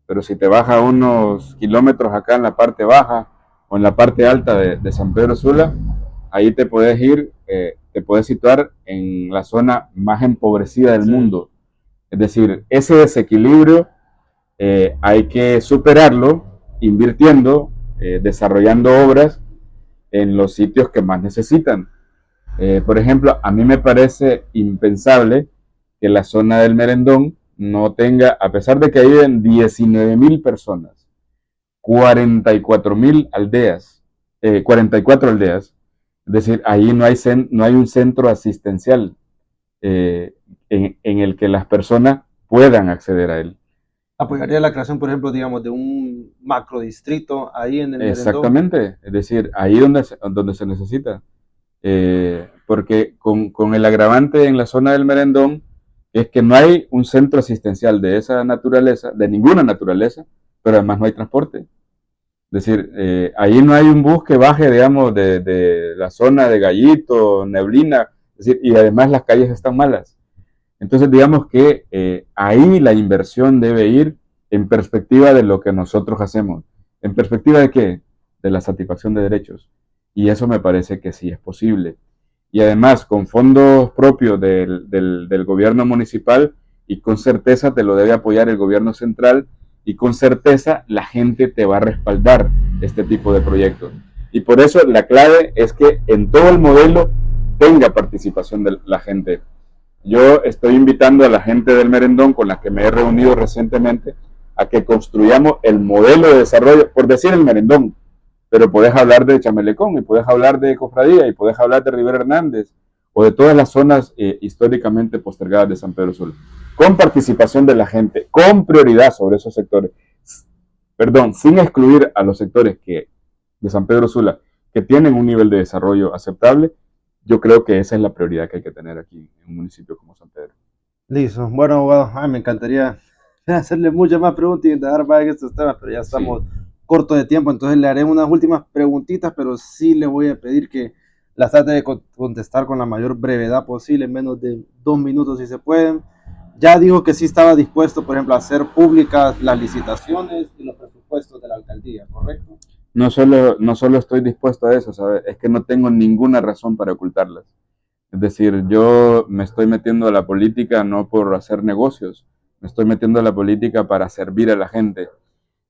pero si te bajas unos kilómetros acá en la parte baja o en la parte alta de San Pedro Sula, ahí te puedes ir, te puedes situar en la zona más empobrecida del mundo. Es decir, ese desequilibrio hay que superarlo invirtiendo, desarrollando obras en los sitios que más necesitan. Por ejemplo, a mí me parece impensable que la zona del Merendón no tenga, a pesar de que hay 19.000 personas, 44.000 aldeas, 44 aldeas, es decir, ahí no hay un centro asistencial en el que las personas puedan acceder a él.
Apoyaría la creación, por ejemplo, digamos, de un macrodistrito ahí en el Merendón.
Exactamente, es decir, ahí donde se necesita. Porque con el agravante en la zona del Merendón es que no hay un centro asistencial de esa naturaleza, de ninguna naturaleza, pero además no hay transporte. Es decir, ahí no hay un bus que baje, digamos, de la zona de Gallito, Neblina, es decir, y además las calles están malas. Entonces, digamos que ahí la inversión debe ir en perspectiva de lo que nosotros hacemos. ¿En perspectiva de qué? De la satisfacción de derechos. Y eso me parece que sí es posible. Y además, con fondos propios del gobierno municipal, y con certeza te lo debe apoyar el gobierno central, y con certeza la gente te va a respaldar este tipo de proyectos. Y por eso la clave es que en todo el modelo tenga participación de la gente. Yo estoy invitando a la gente del Merendón con la que me he reunido recientemente a que construyamos el modelo de desarrollo, por decir el Merendón, pero podés hablar de Chamelecón, y podés hablar de Cofradía, y podés hablar de Rivera Hernández, o de todas las zonas históricamente postergadas de San Pedro Sula, con participación de la gente, con prioridad sobre esos sectores, perdón, sin excluir a los sectores de San Pedro Sula que tienen un nivel de desarrollo aceptable. Yo creo que esa es la prioridad que hay que tener aquí en un municipio como San Pedro.
Listo. Bueno, abogado, me encantaría hacerle muchas más preguntas y indagar más en estos temas, pero ya
Sí,
estamos cortos de tiempo, entonces le haré unas últimas preguntitas, pero sí le voy a pedir que las trate de contestar con la mayor brevedad posible, en menos de 2 minutos si se pueden. Ya dijo que sí estaba dispuesto, por ejemplo, a hacer públicas las licitaciones y los presupuestos de la alcaldía, ¿correcto?
No solo estoy dispuesto a eso, ¿sabes? Es que no tengo ninguna razón para ocultarlas. Es decir, yo me estoy metiendo a la política no por hacer negocios, me estoy metiendo a la política para servir a la gente.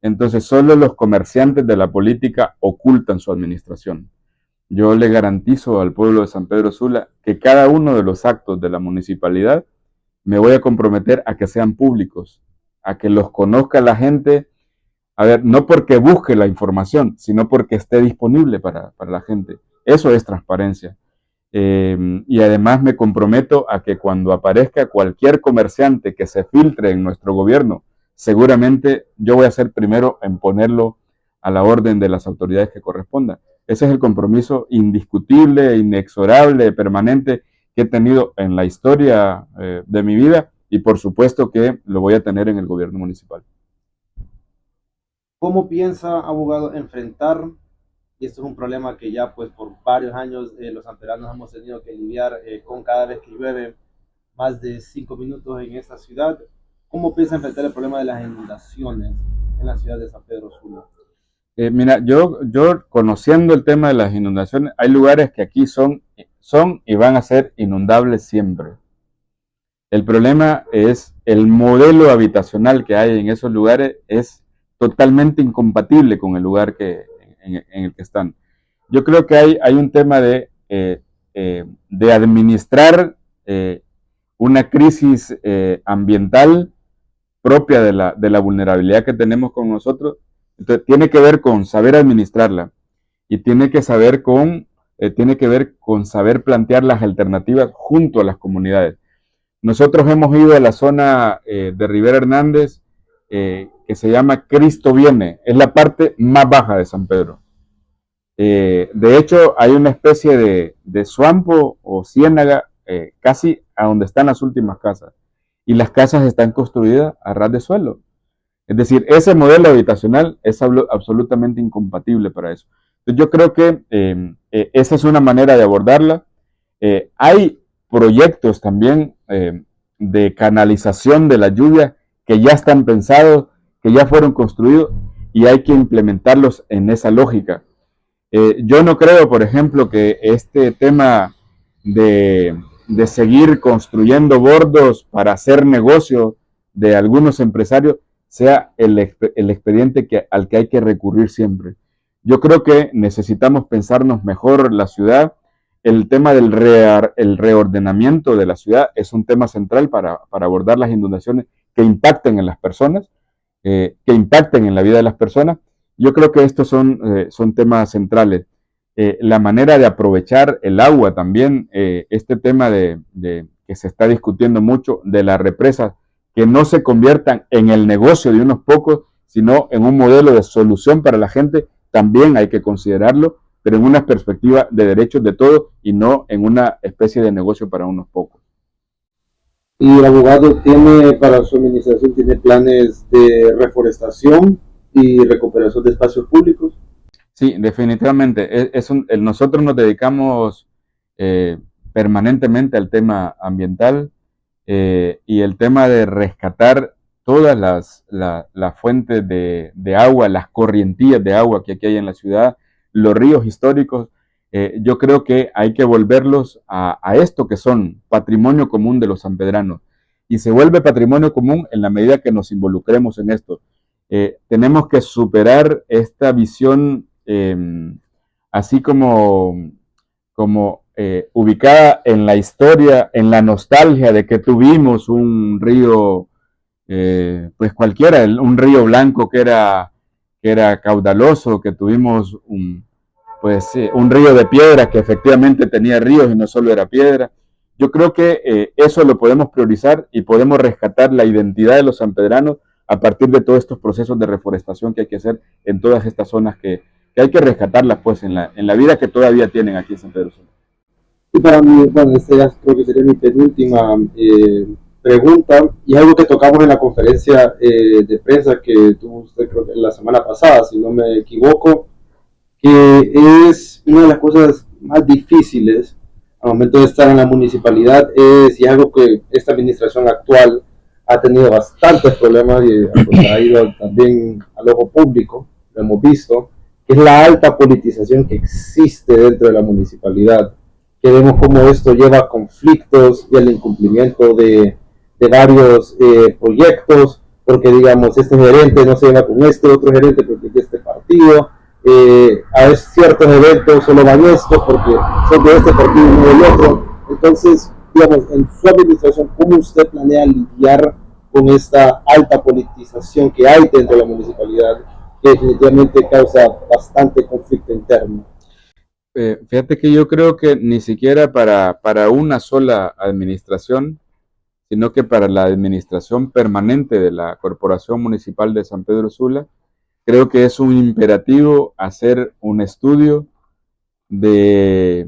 Entonces, solo los comerciantes de la política ocultan su administración. Yo le garantizo al pueblo de San Pedro Sula que cada uno de los actos de la municipalidad me voy a comprometer a que sean públicos, a que los conozca la gente, a ver, no porque busque la información, sino porque esté disponible para la gente. Eso es transparencia. Y además me comprometo a que cuando aparezca cualquier comerciante que se filtre en nuestro gobierno, seguramente yo voy a ser primero en ponerlo a la orden de las autoridades que correspondan. Ese es el compromiso indiscutible, inexorable, permanente que he tenido en la historia de mi vida y por supuesto que lo voy a tener en el gobierno municipal.
¿Cómo piensa, abogado, enfrentar, y esto es un problema que ya pues por varios años los sanpedranos hemos tenido que lidiar con cada vez que llueve más de 5 minutos en esta ciudad? ¿Cómo piensa enfrentar el problema de las inundaciones en la ciudad de San Pedro Sula?
Mira, yo conociendo el tema de las inundaciones, hay lugares que aquí son y van a ser inundables siempre. El problema es el modelo habitacional que hay en esos lugares es totalmente incompatible con el lugar en el que están. Yo creo que hay un tema de administrar una crisis ambiental propia de la vulnerabilidad que tenemos con nosotros. Entonces, tiene que ver con saber administrarla y tiene que ver con saber plantear las alternativas junto a las comunidades. Nosotros hemos ido a la zona de Rivera Hernández, que se llama Cristo Viene, es la parte más baja de San Pedro. De hecho, hay una especie de suampo o ciénaga casi a donde están las últimas casas. Y las casas están construidas a ras de suelo. Es decir, ese modelo habitacional es absolutamente incompatible para eso. Entonces, yo creo que esa es una manera de abordarla. Hay proyectos también de canalización de la lluvia que ya están pensados, que ya fueron construidos y hay que implementarlos en esa lógica. Yo no creo, por ejemplo, que este tema de seguir construyendo bordos para hacer negocio de algunos empresarios sea el expediente al que hay que recurrir siempre. Yo creo que necesitamos pensarnos mejor la ciudad. El tema del el reordenamiento de la ciudad es un tema central para abordar las inundaciones que impacten en las personas, que impacten en la vida de las personas. Yo creo que estos son temas centrales. La manera de aprovechar el agua también, este tema que se está discutiendo mucho de las represas, que no se conviertan en el negocio de unos pocos, sino en un modelo de solución para la gente, también hay que considerarlo, pero en una perspectiva de derechos de todos y no en una especie de negocio para unos pocos.
Y el abogado tiene para su administración, tiene planes de reforestación y recuperación de espacios públicos.
Sí, definitivamente. Nosotros nos dedicamos permanentemente al tema ambiental y el tema de rescatar todas las fuentes de agua, las corrientías de agua que aquí hay en la ciudad, los ríos históricos. Yo creo que hay que volverlos a esto que son patrimonio común de los sanpedranos. Y se vuelve patrimonio común en la medida que nos involucremos en esto. Tenemos que superar esta visión así como ubicada en la historia, en la nostalgia de que tuvimos un río, pues cualquiera, un río blanco que era caudaloso, que tuvimos un río de piedra que efectivamente tenía ríos y no solo era piedra. Yo creo que eso lo podemos priorizar y podemos rescatar la identidad de los sanpedranos a partir de todos estos procesos de reforestación que hay que hacer en todas estas zonas que hay que rescatarlas pues en la vida que todavía tienen aquí en San Pedro Sula.
Y para mí, bueno, ya creo que sería mi penúltima pregunta, y algo que tocamos en la conferencia de prensa que tuvo usted creo que la semana pasada, si no me equivoco, que es una de las cosas más difíciles al momento de estar en la municipalidad es, y algo que esta administración actual ha tenido bastantes problemas y pues, ha ido también al ojo público, lo hemos visto, que es la alta politización que existe dentro de la municipalidad, que vemos cómo esto lleva a conflictos y al incumplimiento de varios proyectos, porque digamos, este gerente no se lleva con este, otro gerente porque es de este partido, a ciertos eventos solo van estos porque son de este partido y no del otro. Entonces, digamos, en su administración, ¿cómo usted planea lidiar con esta alta politización que hay dentro de la municipalidad, que definitivamente causa bastante conflicto interno?
Fíjate que yo creo que ni siquiera para una sola administración, sino que para la administración permanente de la Corporación Municipal de San Pedro Sula, creo que es un imperativo hacer un estudio de,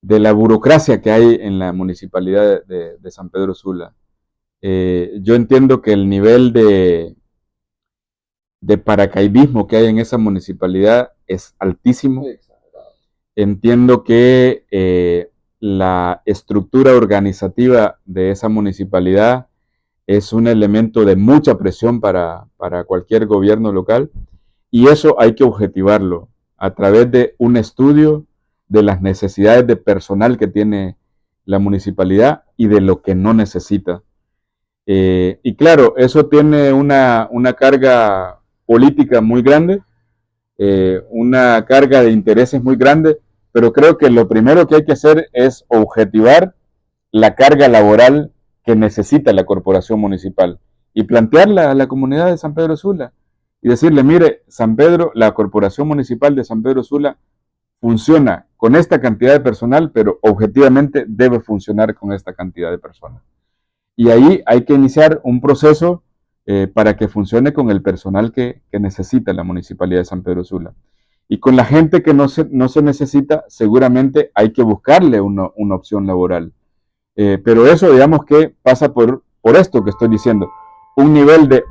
de la burocracia que hay en la municipalidad de San Pedro Sula. Yo entiendo que el nivel de paracaidismo que hay en esa municipalidad es altísimo. Entiendo que la estructura organizativa de esa municipalidad es un elemento de mucha presión para cualquier gobierno local y eso hay que objetivarlo a través de un estudio de las necesidades de personal que tiene la municipalidad y de lo que no necesita. Y claro, eso tiene una carga política muy grande, una carga de intereses muy grande, pero creo que lo primero que hay que hacer es objetivar la carga laboral que necesita la corporación municipal y plantearla a la comunidad de San Pedro Sula y decirle, mire, San Pedro, la corporación municipal de San Pedro Sula funciona con esta cantidad de personal, pero objetivamente debe funcionar con esta cantidad de personas. Y ahí hay que iniciar un proceso para que funcione con el personal que necesita la municipalidad de San Pedro Sula. Y con la gente que no se necesita, seguramente hay que buscarle una opción laboral. Pero eso, digamos que pasa por esto que estoy diciendo, un nivel de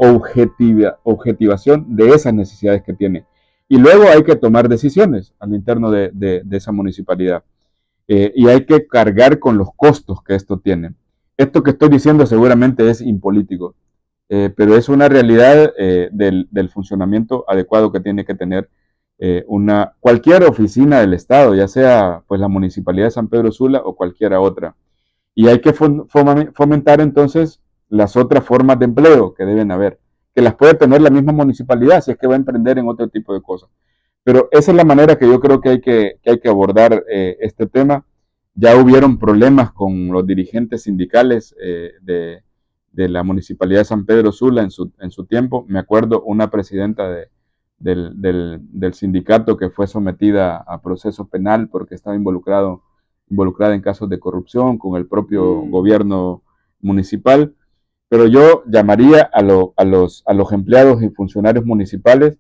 objetivación de esas necesidades que tiene. Y luego hay que tomar decisiones al interno de esa municipalidad. Y hay que cargar con los costos que esto tiene. Esto que estoy diciendo seguramente es impolítico, pero es una realidad del funcionamiento adecuado que tiene que tener cualquier oficina del Estado, ya sea pues la Municipalidad de San Pedro Sula o cualquiera otra. Y hay que fomentar entonces las otras formas de empleo que deben haber, que las puede tener la misma municipalidad si es que va a emprender en otro tipo de cosas. Pero esa es la manera que yo creo que hay que abordar este tema. Ya hubieron problemas con los dirigentes sindicales de la Municipalidad de San Pedro Sula en su tiempo. Me acuerdo una presidenta del sindicato que fue sometida a proceso penal porque estaba involucrada en casos de corrupción con el propio gobierno municipal. Pero yo llamaría a los empleados y funcionarios municipales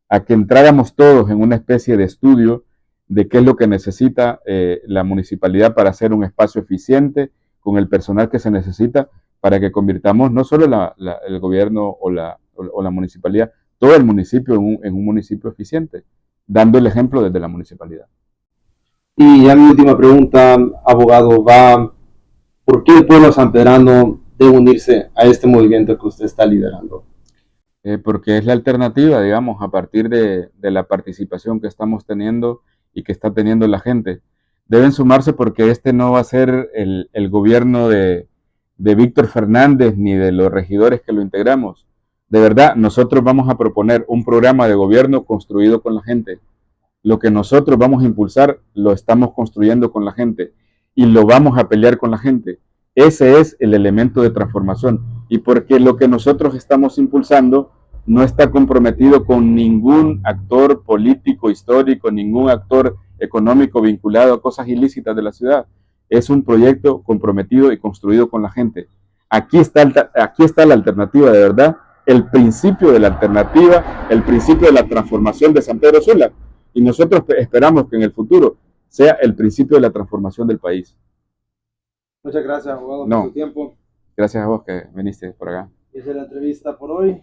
a que entráramos todos en una especie de estudio de qué es lo que necesita la municipalidad para hacer un espacio eficiente con el personal que se necesita para que convirtamos no solo el gobierno o la municipalidad, todo el municipio en un municipio eficiente, dando el ejemplo desde la municipalidad.
Y ya mi última pregunta, abogado, va, ¿por qué el pueblo sanpedrano debe unirse a este movimiento que usted está liderando?
Porque es la alternativa, digamos, a partir de la participación que estamos teniendo y que está teniendo la gente. Deben sumarse porque este no va a ser el gobierno de Víctor Fernández ni de los regidores que lo integramos. De verdad, nosotros vamos a proponer un programa de gobierno construido con la gente. Lo que nosotros vamos a impulsar lo estamos construyendo con la gente y lo vamos a pelear con la gente. Ese es el elemento de transformación. Y porque lo que nosotros estamos impulsando no está comprometido con ningún actor político, histórico, ningún actor económico vinculado a cosas ilícitas de la ciudad. Es un proyecto comprometido y construido con la gente. Aquí está la alternativa de verdad, el principio de la alternativa, el principio de la transformación de San Pedro Sula. Y nosotros esperamos que en el futuro sea el principio de la transformación del país.
Muchas gracias, abogado,
No,
por su tiempo.
gracias a vos que viniste por acá.
Esa es la entrevista por hoy.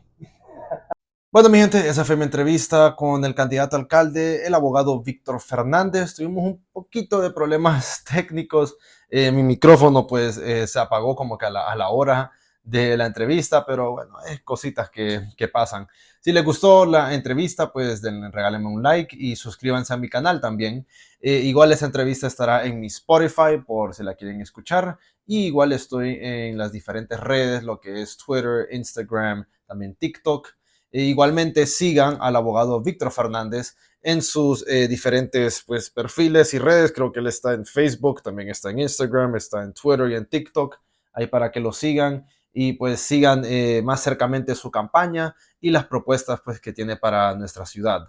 Bueno, mi gente, esa fue mi entrevista con el candidato a alcalde, el abogado Víctor Fernández. Tuvimos un poquito de problemas técnicos. Mi micrófono pues se apagó como que a la hora de la entrevista, pero bueno, es cositas que pasan. Si les gustó la entrevista, pues regálenme un like y suscríbanse a mi canal también. Igual esa entrevista estará en mi Spotify por si la quieren escuchar. Y igual estoy en las diferentes redes, lo que es Twitter, Instagram, también TikTok. Igualmente sigan al abogado Víctor Fernández en sus diferentes pues, perfiles y redes. Creo que él está en Facebook, también está en Instagram, está en Twitter y en TikTok. Ahí para que lo sigan y pues sigan más cercamente su campaña y las propuestas pues que tiene para nuestra ciudad.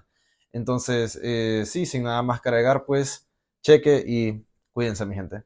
Entonces, sí, sin nada más que agregar, pues cheque y cuídense mi gente.